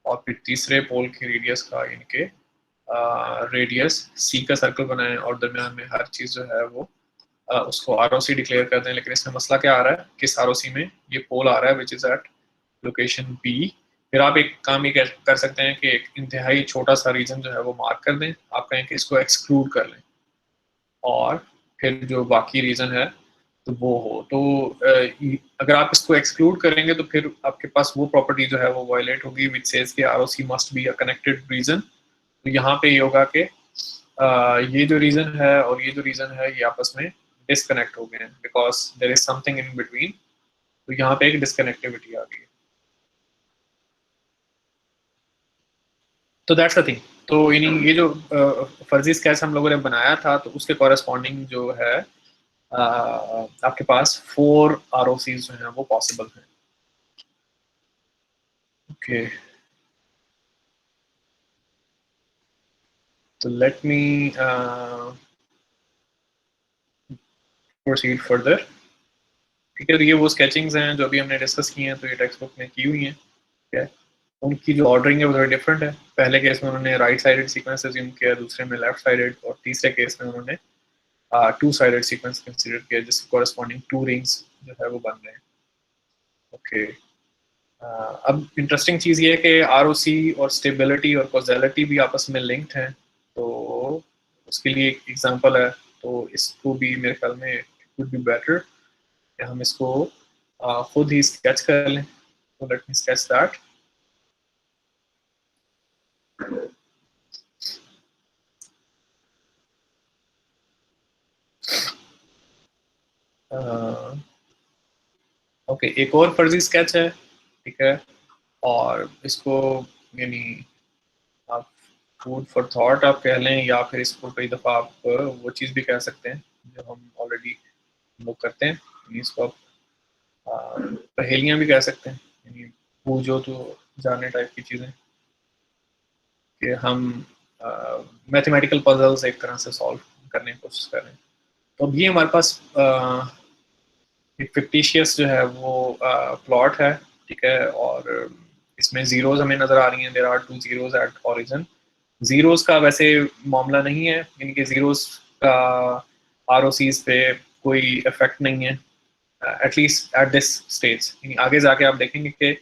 और फिर तीसरे पोल की रेडियस का इनके रेडियस सी का सर्कल बनाएं और दरमियान में हर चीज़ जो है वो उसको आरओसी डिक्लेयर कर दें। लेकिन इसमें मसला क्या आ रहा है? किस आरओसी में? ये पोल आ रहा है which is at location B. फिर आप एक काम ये कर सकते हैं कि एक इंतहाई छोटा सा रीजन जो है वो मार्क कर दें। आप कहें कि इसको एक्सक्लूड कर लें और फिर जो बाकी रीजन है तो वो हो। तो अगर आप इसको एक्सक्लूड करेंगे तो फिर आपके पास वो प्रॉपर्टी जो है वो वायलेट होगी विच सेज के ROC must be a connected region. तो यहाँ पे ये होगा कि ये जो रीजन है और ये जो रीजन है ये आपस में डिसकनेक्ट हो गए हैं because there is something in between. तो यहाँ पे एक डिसकनेक्टिविटी आ गई है। तो दैट्स द थिंग। तो ये जो फर्जी स्केच हम लोगों ने बनाया था तो उसके कॉरेस्पॉन्डिंग जो है आपके पास 4 आरओसीज जो हैं वो पॉसिबल हैं। ओके, तो लेट मी प्रोसीड फर्दर, ठीक है। तो ये वो स्केचिंग्स हैं जो अभी हमने डिस्कस की हैं, तो ये टेक्स्ट बुक में की हुई हैं, ठीक है। उनकी जो ऑर्डरिंग है वो थोड़ी डिफरेंट है। पहले केस में उन्होंने राइट साइडेड सीक्वेंस अज्यूम किया, दूसरे में लेफ्ट साइडेड, और तीसरे केस में उन्होंने टू साइडेड सीक्वेंस कंसीडर किया जिसके कॉरेस्पॉन्डिंग 2 रिंग्स जो है वो बन रहे हैं। ओके, अब इंटरेस्टिंग चीज़ ये है कि आरओसी और स्टेबिलिटी और कॉजेलिटी भी आपस में लिंक्ड हैं। तो उसके लिए एक एग्जांपल है, तो इसको भी मेरे ख्याल में इट वुड बी बेटर कि हम इसको खुद ही स्केच कर लें। तो let me sketch that. Okay, एक और फर्जी स्केच है, ठीक है, और इसको यानी आप फूड फॉर थॉट आप कह लें, या फिर इसको कई दफ़ा आप वो चीज़ भी कह सकते हैं जो हम ऑलरेडी लोग करते हैं, यानी इसको आप पहेलियाँ भी कह सकते हैं, यानी पूछो तो जानने टाइप की चीज़ें, कि हम मैथमेटिकल पजल्स एक तरह से सॉल्व करने की कोशिश कर रहे हैं। तो अब ये हमारे पास एक फिक्टिशियस जो है वो प्लॉट है, ठीक है, और इसमें जीरोज हमें नजर आ रही हैं, there are 2 zeros at origin. Zeros का वैसे मामला नहीं है, यानी कि जीरोज का आरओसीज पे कोई इफेक्ट नहीं है, एटलीस्ट एट दिस स्टेज। यानी आगे जाके आप देखेंगे कि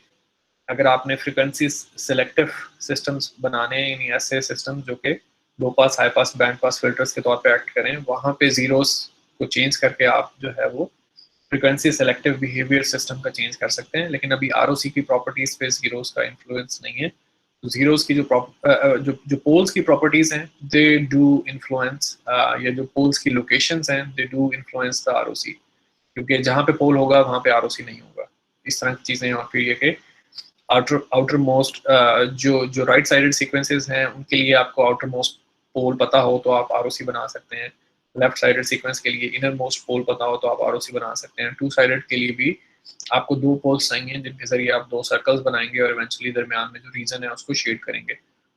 अगर आपने फ्रिक्वेंसी सिलेक्टिव सिस्टम्स बनाने हैं, यानी ऐसे सिस्टम जो कि low pass, high pass, band pass filters के तौर पे एक्ट करें, वहाँ पे जीरोस को चेंज करके आप जो है वो फ्रिक्वेंसी सेलेक्टिव बिहेवियर सिस्टम का चेंज कर सकते हैं। लेकिन अभी आरओसी की प्रॉपर्टीज पे जीरोस का इन्फ्लुएंस नहीं है। तो जीरोस की जो पोल्स की प्रॉपर्टीज हैं, दे डू इन्फ्लुएंस, या जो पोल्स की लोकेशंस हैं, they do influence the ROC, क्योंकि जहाँ पे पोल होगा वहाँ पे आरओसी नहीं होगा। इस तरह की चीज़ें। और फिर ये कि आउटर मोस्ट जो राइट साइडेड सीक्वेंसेस हैं, उनके लिए आपको आउटर मोस्ट पोल पता हो तो आप आरओसी बना सकते हैं। लेफ्ट साइडेड सीक्वेंस के लिए इनर मोस्ट पोल पता हो तो आप आरओसी बना सकते हैं। टू साइडेड के लिए भी आपको 2 पोल्स चाहिए जिनके जरिए आप 2 सर्कल्स बनाएंगे और इवेंचुअली दरमियान में जो रीजन है उसको शेड करेंगे।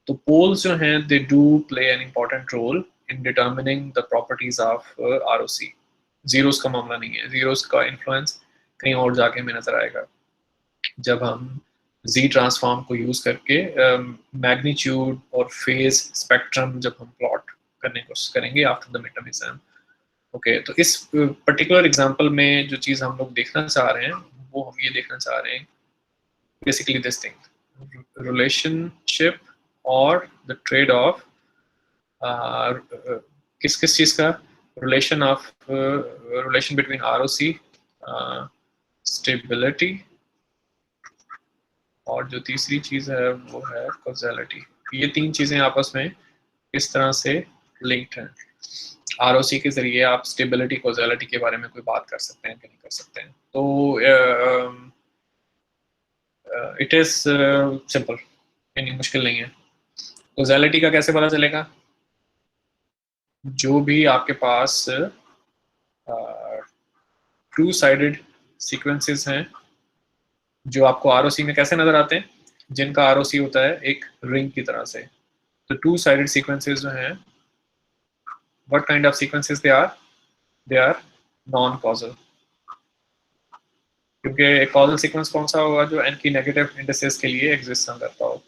तो पोल्स जो हैं, they do play an important role in determining the properties of ROC. Zeros का मामला नहीं है, जीरोस का इन्फ्लुएंस कहीं और जाके हमें नजर आएगा जब हम जी ट्रांसफॉर्म को यूज करके मैग्नीट्यूड और फेज स्पेक्ट्रम जब हम प्लॉट करने की कोशिश करेंगे after the mid term exam. Okay, तो इस पर्टिकुलर एग्जांपल में जो चीज़ हम लोग देखना चाह रहे हैं, वो हम ये देखना चाह रहे हैं, बेसिकली दिस थिंग, रिलेशनशिप और द ट्रेड ऑफ, किस किस चीज़ का रिलेशन बिटवीन आरओसी, स्टेबिलिटी, और जो तीसरी चीज़ है वो है कॉजेलिटी। ये 3 चीज़ें आपस में किस तरह से लिंक्ड हैं। आरओसी के जरिए आप स्टेबिलिटी, कॉजेलिटी के बारे में कोई बात कर सकते हैं कि नहीं कर सकते हैं। तो इट इज़ सिंपल, यानी मुश्किल नहीं है। कॉजेलिटी का कैसे पता चलेगा? जो भी आपके पास टू साइडेड सीक्वेंसेस हैं, जो आपको आरओसी में कैसे नजर आते हैं, जिनका आरओसी होता है एक रिंग की तरह से। तो टू साइडेड सीक्वेंसेस जो हैं, what kind of sequences they are non causal, क्योंकि एक कॉजल सीक्वेंस कौन सा होगा? जो n की नेगेटिव इंडिसेस के लिए एग्जिस्ट ना करता हो।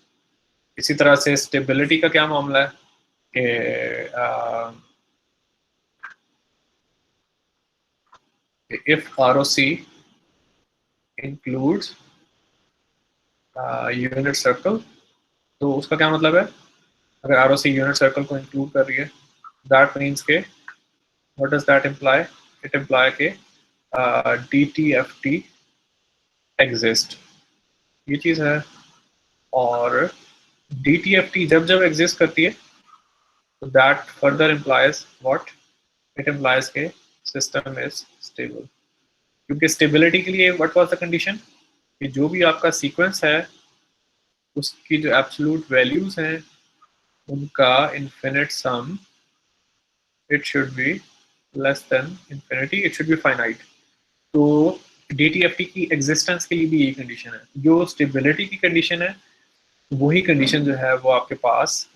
इसी तरह से स्टेबिलिटी का क्या मामला है कि if ROC includes unit circle, तो उसका क्या मतलब है? अगर आरओसी यूनिट सर्कल को इंक्लूड कर रही है, दैट मीन्स के what does that imply? It imply के DTFT एग्जिस्ट, ये चीज़ है। और DTFT जब जब एग्जिस्ट करती है तो that further implies what? It implies के सिस्टम इज स्टेबल, क्योंकि स्टेबिलिटी के लिए व्हाट वाज द कंडीशन कि जो भी आपका सीक्वेंस है उसकी जो एब्सोल्यूट वैल्यूज हैं उनका infinite sum, it should be less than infinity, it should be finite. तो DTFT की एग्जिस्टेंस के लिए भी यही कंडीशन है। जो स्टेबिलिटी की कंडीशन है वही कंडीशन जो है वो आपके पास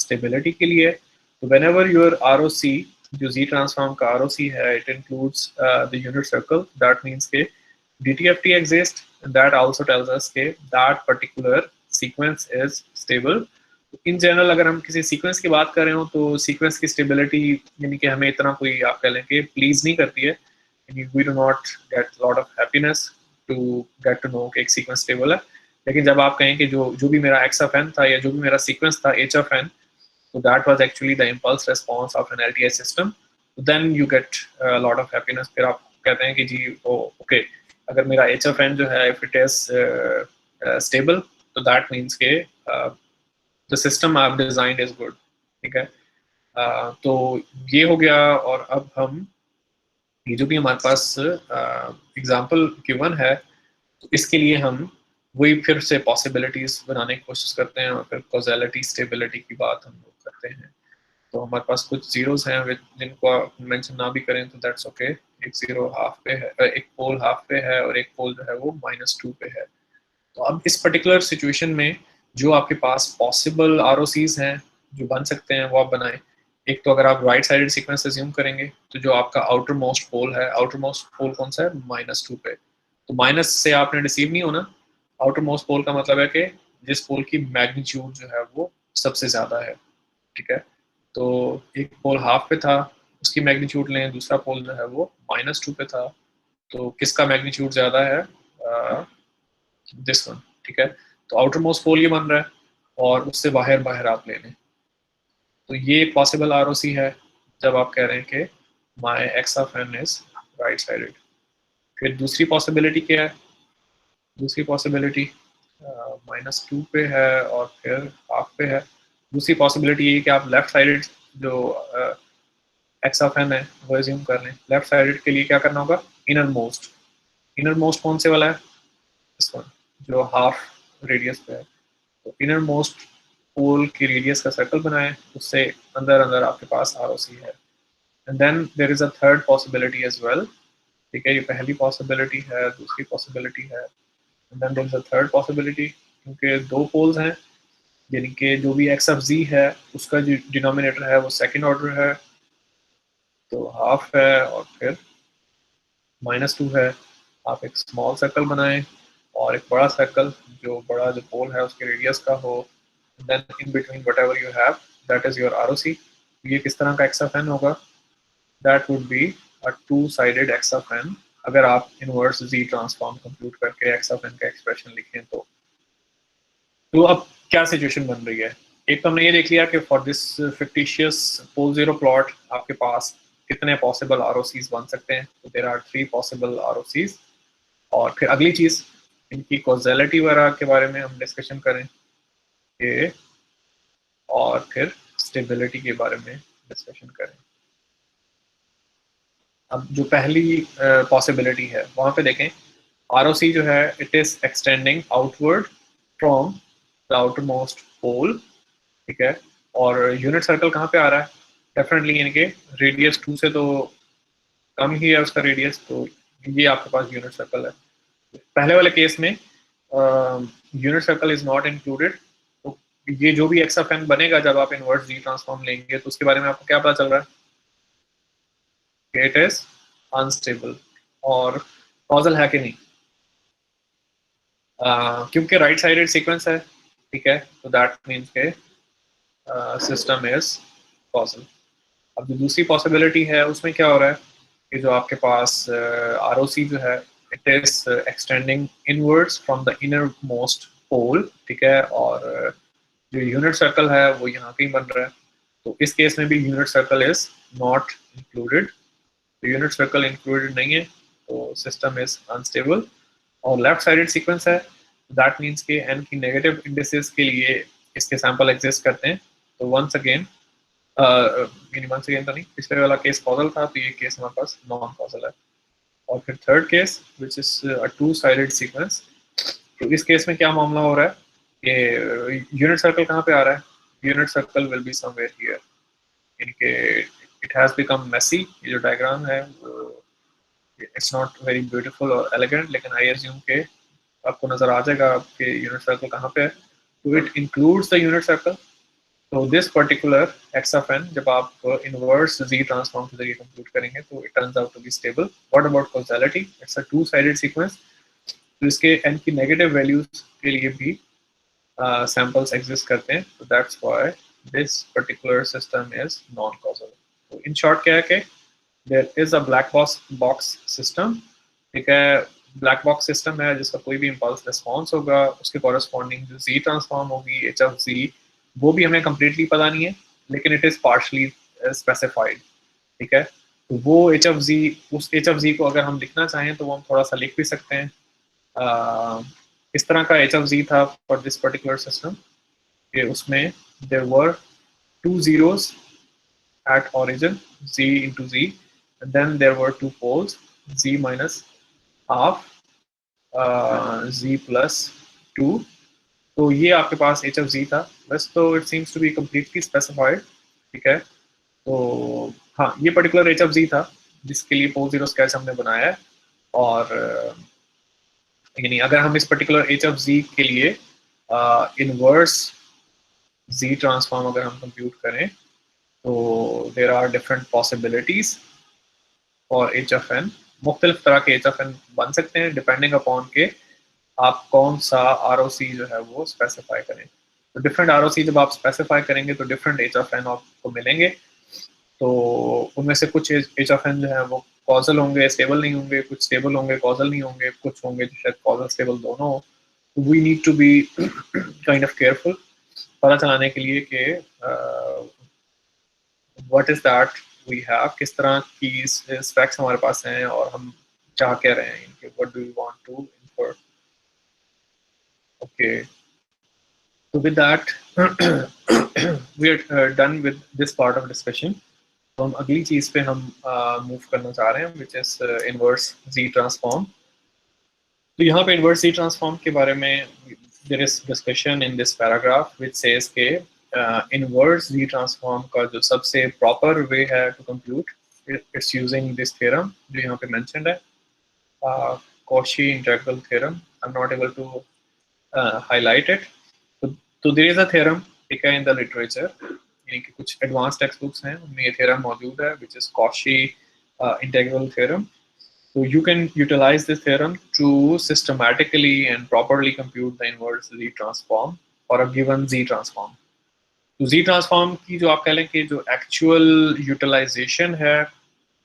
स्टेबिलिटी के लिए है। तो व्हेनेवर योर आरओसी, जो जी ट्रांसफॉर्म का आरओसी है, it includes the unit circle, that means के DTFT exist, that also tells us के that particular sequence is stable. In general अगर हम किसी सीक्वेंस की बात कर रहे हो तो सीक्वेंस की स्टेबिलिटी यानी कि हमें इतना कोई, आप कह लें कि प्लीज नहीं करती है, यानी we do not get lot of happiness to get to know कि एक सीक्वेंस स्टेबल है। लेकिन जब आप कहें कि जो भी मेरा x ऑफ n था या जो भी मेरा सीक्वेंस था h ऑफ n, तो that was actually the impulse response of an LTI system, then you get lot of happiness. फिर आप कहते हैं कि जी ओके, अगर मेरा h ऑफ n जो है इफ इट इज स्टेबल, तो दैट मीन्स के the system I have designed is good. ठीक है, तो ये हो गया। और अब हम ये जो भी हमारे पास एग्जांपल गिवन है, तो इसके लिए हम वही फिर से पॉसिबिलिटीज बनाने की कोशिश करते हैं और फिर कॉजेलिटी स्टेबिलिटी की बात हम लोग करते हैं। तो हमारे पास कुछ जीरोस हैं जिनको मेंशन ना भी करें तो दैट्स ओके। एक जीरो हाफ पे है, एक पोल हाफ पे है और एक पोल जो है वो -2 पे है। तो अब इस पर्टिकुलर सिचुएशन में जो आपके पास पॉसिबल आरओसीज हैं जो बन सकते हैं वो आप बनाएं। एक तो अगर आप राइट साइडेड सीक्वेंस अज्यूम करेंगे तो जो आपका आउटर मोस्ट पोल है, आउटर मोस्ट पोल कौन सा है, -2 पे, तो माइनस से आपने रिसीव नहीं होना। आउटर मोस्ट पोल का मतलब है कि जिस पोल की मैग्नीट्यूड जो है वो सबसे ज्यादा है, ठीक है। तो एक पोल हाफ पे था, उसकी मैग्नीट्यूड लें, दूसरा पोल जो है वो -2 पे था, तो किसका मैग्नीट्यूड ज्यादा है, दिस वन, ठीक है। तो आउटर मोस्ट पोल ये बन रहा है और उससे बाहर बाहर आप ले लें, तो ये एक पॉसिबल आरओसी है जब आप कह रहे हैं कि my x of n is right sided. फिर दूसरी पॉसिबिलिटी क्या है, दूसरी पॉसिबिलिटी -2 पे है और फिर हाफ पे है। दूसरी पॉसिबिलिटी ये है कि आप लेफ्ट साइडेड जो एक्स ऑफ एन है वो एज्यूम कर लें। लेफ्ट साइडेड के लिए क्या करना होगा, इनर मोस्ट, इनर मोस्ट कौन से वाला है, इस वन जो हाफ रेडियस पे है। तो इनर मोस्ट पोल की रेडियस का सर्कल बनाएं, उससे अंदर अंदर आपके पास आरओसी है। And then there is a third possibility as well, ठीक है। ये पहली पॉसिबिलिटी है, दूसरी पॉसिबिलिटी है, and then there is a third possibility. क्योंकि दो पोल्स हैं, यानी कि जो भी एक्स ऑफ जी है उसका जो डिनोमिनेटर है वो सेकंड ऑर्डर है, तो हाफ है और फिर -2 है। आप एक स्मॉल सर्कल बनाएं और एक बड़ा सर्कल, जो बड़ा जो पोल है उसके रेडियस का हो, then in between whatever you have that is your ROC. ये किस तरह का एक्स ऑफ एन होगा, that would be a two sided x of n. अगर आप इनवर्स जी ट्रांसफॉर्म कंप्यूट करके एक्स ऑफ एन का एक्सप्रेशन लिखें तो अब क्या सिचुएशन बन रही है। एक तो हमने ये देख लिया कि for this fictitious pole zero plot आपके पास कितने पॉसिबल आरओसीज बन सकते हैं, तो देयर आर 3 पॉसिबल आरओसीज। और फिर अगली चीज इनकी कॉजेलिटी वगैरह के बारे में हम डिस्कशन करें कि, और फिर स्टेबिलिटी के बारे में डिस्कशन करें। अब जो पहली पॉसिबिलिटी है वहां पे देखें, आरओसी जो है it is extending outward from the outer most pole, ठीक है। और यूनिट सर्कल कहाँ पे आ रहा है, डेफिनेटली यानी कि रेडियस 2 से तो कम ही है उसका रेडियस, तो ये आपके पास यूनिट सर्कल है। पहले वाले केस में unit circle is not included, तो ये जो भी एक्स ऑफ एन बनेगा जब आप इनवर्स जी ट्रांसफॉर्म लेंगे तो उसके बारे में आपको क्या पता चल रहा है, इट इज अनस्टेबल और कॉजल है कि नहीं, क्योंकि राइट साइडेड सीक्वेंस है, ठीक है, तो दैट मीन्स के सिस्टम इज कॉजल। अब जो दूसरी पॉसिबिलिटी है उसमें क्या हो रहा है कि जो आपके पास आरओसी जो है it is extending inwards from the inner most pole, ठीक है, और जो यूनिट सर्कल है वो यहाँ पे ही बन रहा है, तो इस केस में भी unit circle is not included. तो यूनिट सर्कल इंक्लूडेड नहीं है तो सिस्टम इज अनस्टेबल। और लेफ्ट साइडेड सीक्वेंस है, दैट मीन्स के एन की नेगेटिव इंडिसेस के लिए इसके सैंपल एग्जिस्ट करते हैं। तो वंस अगेन वंस अगेन तो नहीं, पिछले वाला केस कॉजल था तो ये केस हमारे पास नॉन कॉजल है। और फिर third case which is a two sided sequence, तो इस केस में क्या मामला हो रहा है कि यूनिट सर्कल कहाँ पे आ रहा है, unit circle will be somewhere here, इनके इट हैज बिकम मेसी। ये जो डायग्राम है इट्स नॉट वेरी ब्यूटीफुल और एलिगेंट, लेकिन आई एज्यूम के आपको नजर आ जाएगा आपके यूनिट सर्कल कहाँ पे है। तो it includes the unit circle. तो this particular x of n जब आप इनवर्स जी ट्रांसफॉर्म के जरिए कंप्यूट करेंगे तो it turns out to be stable. What about causality, it's a two sided sequence, तो इसके एन की नेगेटिव वैल्यूज के लिए भी सैंपल्स एग्जिस्ट करते हैं, तो that's why this particular system is non causal. तो इन शॉर्ट क्या है कि there is a black box system, ठीक है। ब्लैक बॉक्स सिस्टम है जिसका कोई भी इम्पल्स रिस्पॉन्स होगा उसके कॉरेस्पॉन्डिंग जो जी ट्रांसफॉर्म होगी एच ऑफ जी, वो भी हमें कम्प्लीटली पता नहीं है लेकिन इट इज़ पार्शली स्पेसिफाइड, ठीक है। तो वो एच ऑफ जी, उस एच ऑफ जी को अगर हम लिखना चाहें तो वो हम थोड़ा सा लिख भी सकते हैं। इस तरह का एच ऑफ जी था फॉर दिस पर्टिकुलर सिस्टम कि उसमें there were 2 zeros at origin, z into z, and then there were two poles, z minus half z plus 2. तो ये आपके पास h of z था बस, तो it seems to be completely specified, ठीक है। तो हाँ, ये पर्टिकुलर h of z था जिसके लिए पोल जीरो स्केच हमने बनाया है, और यानी अगर हम इस पर्टिकुलर h of z के लिए इनवर्स z ट्रांसफॉर्म अगर हम कंप्यूट करें तो there are different possibilities for h of n। मुख्तलिफ तरह के h of n बन सकते हैं डिपेंडिंग अपॉन के आप कौन सा ROC जो है वो स्पेसिफाई करें। तो डिफरेंट ROC जब आप स्पेसिफाई करेंगे तो डिफरेंट h of n आपको मिलेंगे। तो उनमें से कुछ h of n जो है वो कॉजल होंगे, स्टेबल नहीं होंगे, कुछ स्टेबल होंगे, कॉजल नहीं होंगे, कुछ होंगे जो शायद कॉजल स्टेबल दोनों हो। We need to be kind of careful पता चलाने के लिए कि what is that we have, किस तरह की स्पेक्स हमारे पास हैं और हम चाह क्या रहे हैं इनके, what do we want to infer. Okay, so with that we are done with this part of discussion। तो हम अगली चीज पे हम मूव करना चाह रहे हैं which is inverse Z transform। तो यहाँ पे inverse Z transform के बारे में there is discussion in this paragraph which says के inverse Z transform का जो सबसे proper way है to compute it's using this theorem जो यहाँ पे mentioned है, Cauchy integral theorem। I'm not able to highlight it। तो there is a theorem ठीक है in the literature, यानी कि कुछ एडवांस टेक्स्ट बुक्स हैं उनमें ये थ्योरम मौजूद है which is Cauchy integral theorem। So you can utilize this theorem to systematically and properly compute the inverse Z transform for a given Z transform। तो Z transform की जो आप कह लें कि जो actual utilization है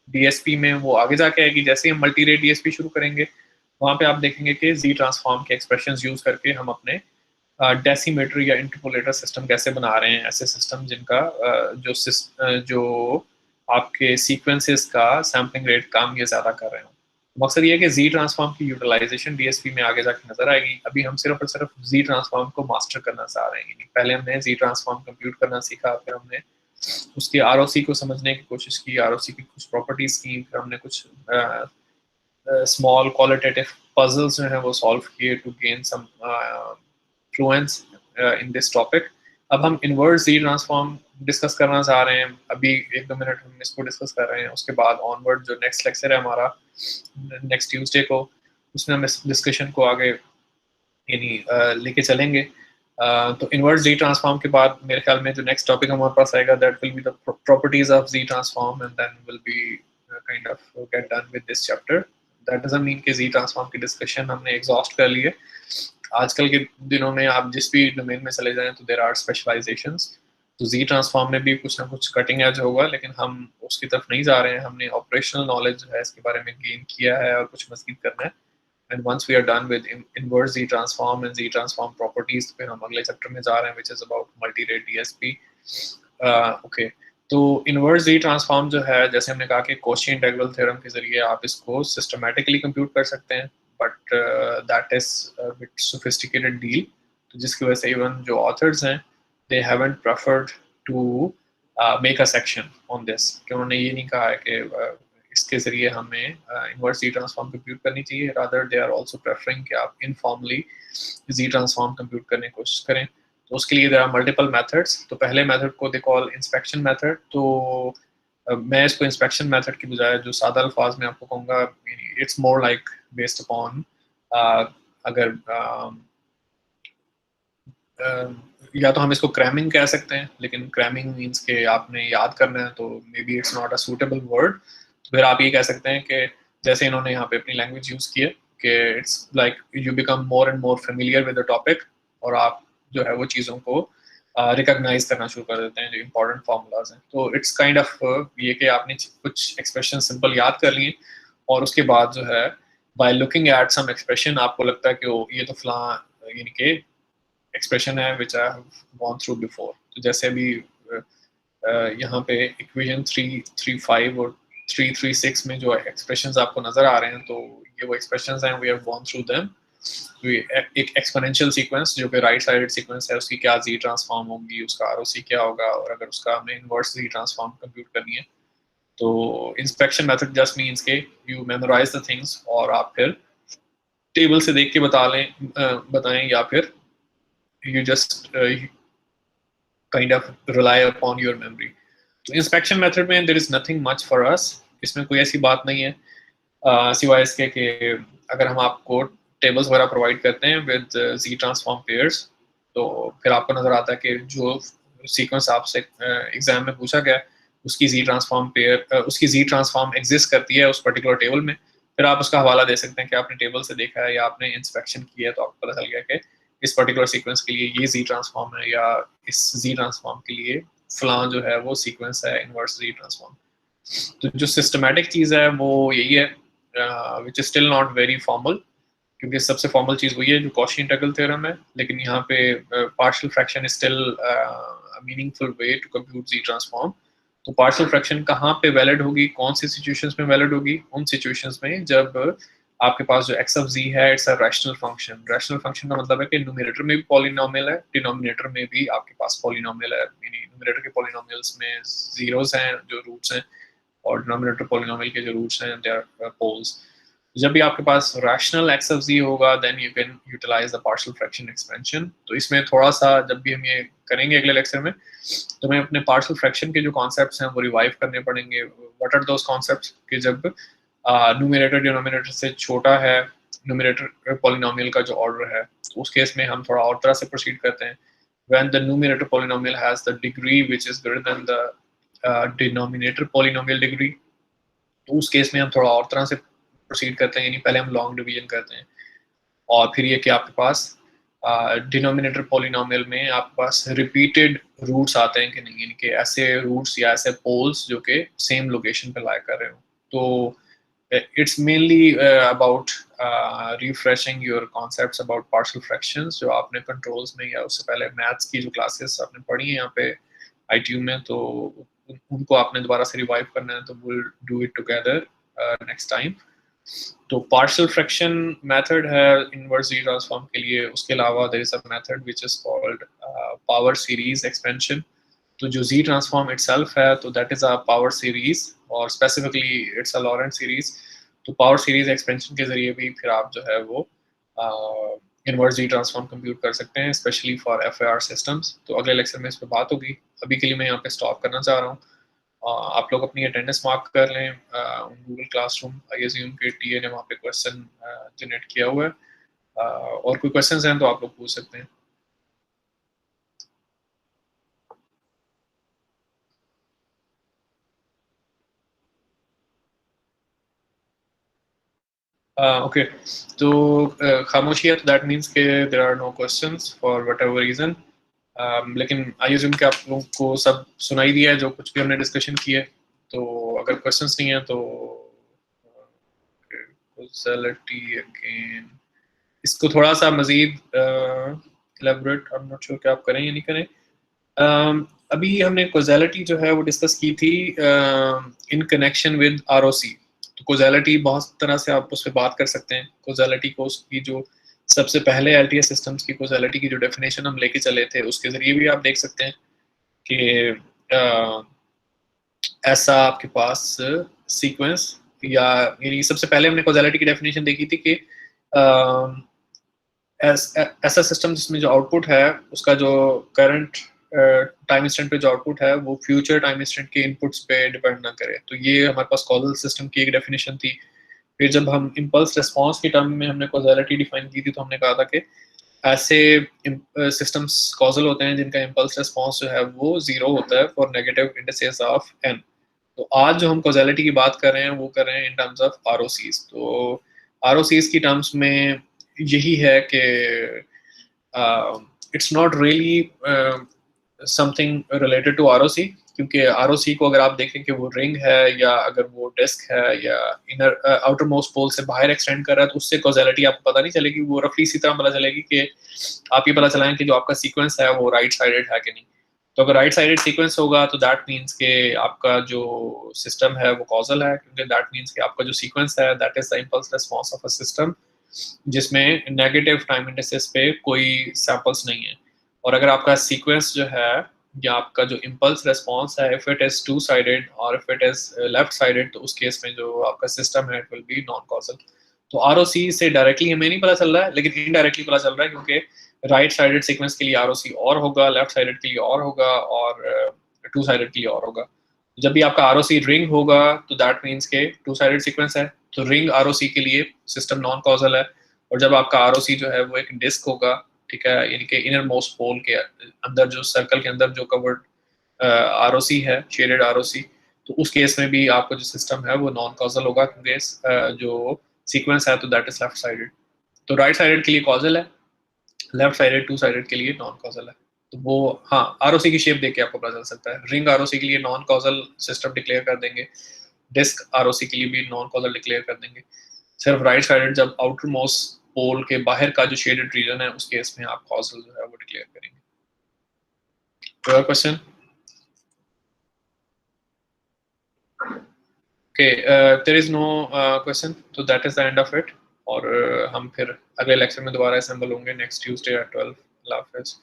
DSP में वो आगे जाके आएगी। जैसे हम मल्टी रेट DSP शुरू करेंगे वहाँ पे आप देखेंगे कि Z transform के एक्सप्रेशंस यूज करके हम अपने डेसीमेटर या इंटरपोलेटर सिस्टम कैसे बना रहे हैं, ऐसे सिस्टम जिनका जो आपके सीक्वेंसेस का सैम्पलिंग रेट कम या ज़्यादा कर रहे हो। मकसद ये है कि Z ट्रांसफॉर्म की यूटिलाइजेशन DSP में आगे जाके नजर आएगी। अभी हम सिर्फ और सिर्फ Z ट्रांसफॉर्म को मास्टर करना चाह रहे हैं। पहले हमने Z ट्रांसफॉर्म कंप्यूट करना सीखा, फिर हमने उसकी ROC को समझने की कोशिश की, ROC की कुछ प्रॉपर्टीज की, फिर हमने कुछ स्मॉल क्वालिटेटिव पजल्स जो हैं वो सॉल्व किए to gain some fluency in this topic. अब हम इनवर्स Z ट्रांसफॉर्म डिस्कस करना चाह रहे हैं। अभी 1-2 मिनट हम इसको डिस्कस कर रहे हैं, उसके बाद ऑनवर्ड जो नेक्स्ट लेक्चर है हमारा नेक्स्ट ट्यूसडे को, उसमें हम इस डिस्कशन को आगे यानी लेके चलेंगे। तो इनवर्स Z ट्रांसफॉर्म के बाद मेरे ख्याल में जो नेक्स्ट टॉपिक हमारे पास आएगा that will be the properties of Z transform and then will be kind of get done with this chapter. That doesn't mean कि Z ट्रांसफॉर्म की डिस्कशन हमने एग्जॉस्ट कर ली है। आजकल के दिनों में आप जिस भी डोमेन में चले जाएं तो देयर आर स्पेशलाइजेशंस। तो Z ट्रांसफॉर्म में भी कुछ ना कुछ कटिंग एज होगा, लेकिन हम उसकी तरफ नहीं जा रहे हैं। हमने ऑपरेशनल नॉलेज जो है इसके बारे में गेन किया है और कुछ मज़ीद करना है। And once we are done with inverse Z transform and Z transform properties पे हम अगले चैप्टर में जा रहे हैं which is about multi rate DSP। Okay, तो इनवर्स Z ट्रांसफॉर्म जो है जैसे हमने कहा कि Cauchy इंटीग्रल थ्योरम के जरिए आप इसको सिस्टमैटिकली कंप्यूट कर सकते हैं, but that is a bit sophisticated deal. तो जिसकी वजह से इवन जो ऑथर्स हैं they haven't preferred to make a section on this, कि उन्होंने ये नहीं कहा है कि इसके जरिए हमें इनवर्स Z ट्रांसफॉर्म कंप्यूट करनी चाहिए। rather they are also preferring कि आप informally Z ट्रांसफॉर्म कंप्यूट करने की कोशिश करें। तो उसके लिए there are multiple methods। तो पहले मेथड को they call inspection method। तो मैं इसको inspection method की बजाय जो सादा अल्फाज में आपको कहूँगा it's more like based upon अगर या तो हम इसको क्रैमिंग कह सकते हैं, लेकिन क्रैमिंग मींस के आपने याद करना है तो may be it's not a suitable word. तो फिर आप ये कह सकते हैं कि जैसे इन्होंने यहाँ पे अपनी लैंग्वेज यूज़ की है कि it's like you become more and more familiar with the topic, और आप जो है वो चीज़ों को रिकॉग्नाइज करना शुरू कर देते हैं जो इंपॉर्टेंट फार्मूलाज हैं। तो इट्स काइंड ऑफ ये कि आपने कुछ एक्सप्रेशन सिंपल याद कर लिए और उसके बाद जो है by looking at some expression आपको लगता है कि ये तो फलां यानी कि एक्सप्रेशन है which I have gone through before। तो जैसे अभी यहाँ पे इक्वेशन 335 और 336 में जो एक्सप्रेशंस आपको नजर आ रहे हैं तो ये वो एक्सप्रेशंस हैं, we have gone through them। तो एक एक्सपोनेंशियल सीक्वेंस जो कि राइट साइडेड सीक्वेंस है उसकी क्या Z ट्रांसफॉर्म होगी, उसका ROC क्या होगा, और अगर उसका हमें इनवर्स Z ट्रांसफॉर्म कंप्यूट करनी है तो इंस्पेक्शन मेथड जस्ट मीन्स के यू मेमोराइज द थिंग्स और आप फिर टेबल से देख के बताएं या फिर you just kind of rely upon your memory. तो inspection method में there is nothing much for us. इसमें कोई ऐसी बात नहीं है सिवाय इसके कि अगर हम आपको टेबल्स वगैरह प्रोवाइड करते हैं विद Z ट्रांसफॉर्म पेयर्स, तो फिर आपको नजर आता है कि जो सीक्वेंस आपसे एग्जाम में पूछा गया उसकी Z ट्रांसफॉर्म एग्जिस्ट करती है उस पर्टिकुलर टेबल में, फिर आप उसका हवाला दे सकते हैं कि आपने टेबल से देखा है या आपने इंस्पेक्शन किया है तो आपको पता चल गया कि इस पर्टिकुलर सीक्वेंस के लिए ये Z ट्रांसफॉर्म है या इस Z ट्रांसफॉर्म के लिए फलां जो है वो सीक्वेंस है इनवर्स Z ट्रांसफॉर्म। तो जो सिस्टमैटिक चीज़ है वो यही है which is still not very formal, क्योंकि सबसे फॉर्मल चीज़ वही है जो कॉची इंटीग्रल थ्योरम है, लेकिन यहाँ पे partial fraction is still meaningful way to compute Z transform. तो पार्शियल फ्रैक्शन कहाँ पे वैलिड होगी, कौन सी सिचुएशंस में वैलिड होगी? उन सिचुएशंस में जब आपके पास जो x of z है it's a rational function. Rational function का मतलब है कि न्यूमरेटर में भी पॉलिनोमियल है, डिनोमिनेटर में भी आपके पास पॉलिनोमियल है, यानी न्यूमरेटर के पॉलिनोमियल्स में जीरोस हैं जो रूट्स हैं और डिनोमिनेटर पॉलिनोमियल के जो रूट्स हैं दे आर पोल्स। जब भी आपके पास रैशनल x of z होगा then you can utilize the partial fraction expansion. तो इसमें थोड़ा सा जब भी हम ये करेंगे अगले लेक्चर में तो हमें अपने पार्शियल फ्रैक्शन के जो कॉन्सेप्ट्स हैं वो रिवाइव करने पड़ेंगे। व्हाट आर दोस कॉन्सेप्ट्स कि जब न्यूमरेटर डिनोमिनेटर से छोटा है, न्यूमरेटर पॉलिनोमियल का जो ऑर्डर है, तो उस केस में हम थोड़ा और तरह से प्रोसीड करते हैं। When the numerator polynomial has the degree which is greater than the denominator polynomial degree, तो उस केस में हम थोड़ा और तरह से प्रोसीड करते हैं, यानी पहले हम लॉन्ग डिवीजन करते हैं और फिर ये कि आपके पास डिनोमिनेटर पॉलिनोमियल में आपके पास रिपीटेड रूट्स आते हैं कि नहीं, यानी कि ऐसे रूट्स या ऐसे पोल्स जो कि सेम लोकेशन पे लाई कर रहे हो। तो it's mainly about refreshing your concepts about partial fractions जो आपने controls में या उससे पहले maths की जो classes आपने पढ़ी हैं यहाँ पे ITU में, तो उनको आपने दोबारा से revive करना है, तो we'll do it together next time। तो partial fraction method है inverse Z transform के लिए। उसके अलावा there is a method which is called power series expansion। तो जो Z transform itself है तो that is a power series और specifically it's a Laurent series। तो power series expansion के जरिए भी फिर आप जो है वो inverse Z transform compute कर सकते हैं, especially for FAR systems। तो अगले लेक्चर में इस पर बात होगी। अभी के लिए मैं यहाँ पे स्टॉप करना चाह रहा हूँ। आप लोग अपनी अटेंडेंस मार्क कर लें गूगल क्लासरूम। आई अज्यूम के टीए ने वहाँ पे क्वेश्चन जनरेट किया हुआ है और कोई क्वेश्चंस हैं तो आप लोग पूछ सकते हैं। Okay, तो खामोशी है, तो दैट मीन्स के there are no questions for whatever reason. लेकिन आई अज्यूम कि आप लोगों को सब सुनाई दिया है जो कुछ भी हमने डिस्कशन किया है। तो अगर क्वेश्चंस नहीं है तो कॉजेलिटी अगेन इसको थोड़ा सा मजीद elaborate, I am not sure कि आप करें या नहीं करें। अभी हमने कॉजेलिटी जो है वो डिस्कस की थी इन कनेक्शन विद ROC। तो कॉजेलिटी बहुत तरह से आप उस पर बात कर सकते हैं। कॉजेलिटी को उसकी जो सबसे पहले LTS सिस्टम्स की कॉजेलिटी की जो डेफिनेशन हम लेके चले थे उसके जरिए भी आप देख सकते हैं कि ऐसा आपके पास सीक्वेंस या यानी सबसे पहले हमने कॉजेलिटी की डेफिनेशन देखी थी कि ऐसा सिस्टम जिसमें जो आउटपुट है उसका जो करंट टाइम इंस्टेंट पे जो आउटपुट है वो फ्यूचर टाइम इंस्टेंट के इनपुट्स पे डिपेंड ना करे। तो ये हमारे पास कॉजल सिस्टम की एक डेफिनेशन थी। फिर जब हम इम्पल्स रिस्पांस की टर्म में हमने कॉजेलिटी डिफाइन की थी तो हमने कहा था कि ऐसे सिस्टम्स कॉजल होते हैं जिनका इम्पल्स रिस्पांस जो है वो 0 होता है for negative indices of n। तो आज जो हम कॉजेलिटी की बात कर रहे हैं वो कर रहे हैं इन टर्म्स ऑफ ROCs। तो ROCs की टर्म्स में यही है कि it's not really something related to ROC, क्योंकि ROC को अगर आप देखें कि वो रिंग है या अगर वो डिस्क है या इनर आउटर मोस्ट पोल से बाहर एक्सटेंड कर रहा है तो उससे कॉजेलिटी आपको पता नहीं चलेगी। वो रफली इसी तरह पता चलेगी कि आप ये पता चलाएं कि जो आपका सीक्वेंस है वो राइट साइडेड है कि नहीं। तो अगर राइट साइडेड सीक्वेंस होगा तो दैट मीन्स कि आपका जो सिस्टम है वो कॉजल है, क्योंकि दैट मीन्स कि आपका जो सीक्वेंस है that is the impulse response of a system जिसमें नेगेटिव टाइम इंडिसेस पे कोई सैंपल्स नहीं है। और अगर आपका सीक्वेंस जो है या आपका जो इम्पल्स रेस्पॉन्स है, if it is two sided और if it is left sided, तो उस केस में जो आपका सिस्टम है it will be non causal. तो आरओसी से डायरेक्टली हमें नहीं पता चल रहा है, लेकिन इनडायरेक्टली पता चल रहा है, क्योंकि राइट साइडेड सीक्वेंस के लिए आरओसी और होगा, लेफ्ट साइडेड के लिए और होगा, और टू साइडेड के लिए और होगा। जब भी आपका आरओसी रिंग होगा तो दैट मीन्स के टू साइडेड सीक्वेंस है, तो रिंग आरओसी के लिए सिस्टम नॉन कॉजल है। और जब आपका आरओसी जो है वो एक डिस्क होगा, ठीक है, यानी कि इनर मोस्ट पोल के अंदर, जो सर्कल के अंदर जो कवर्ड आरओसी है, शेडेड आरओसी, तो उस केस में भी आपका जो सिस्टम है वो नॉन कॉजल होगा, क्योंकि जो सीक्वेंस है तो दैट इज लेफ्ट साइडेड। तो राइट साइडेड के लिए कॉजल है, लेफ्ट साइडेड टू साइडेड के लिए नॉन कॉजल है। तो वो हाँ, आरओसी की शेप देख के आपको पता चल सकता है। रिंग आरओसी के लिए नॉन कॉजल सिस्टम डिक्लेयर कर देंगे, डिस्क आरओसी के लिए भी नॉन कॉजल डिक्लेयर कर देंगे। सिर्फ राइट साइडेड जब आउटर मोस्ट पोल के बाहर का जो शेडेड रीजन है उस केस में आप कॉजल जो है वो डिक्लेयर करेंगे। कोई और question? Okay, there is no question, तो that is the end of it. और हम फिर अगले लेक्चर में दोबारा असेंबल होंगे नेक्स्ट ट्यूसडे एट 12। अल्लाह हाफिज़।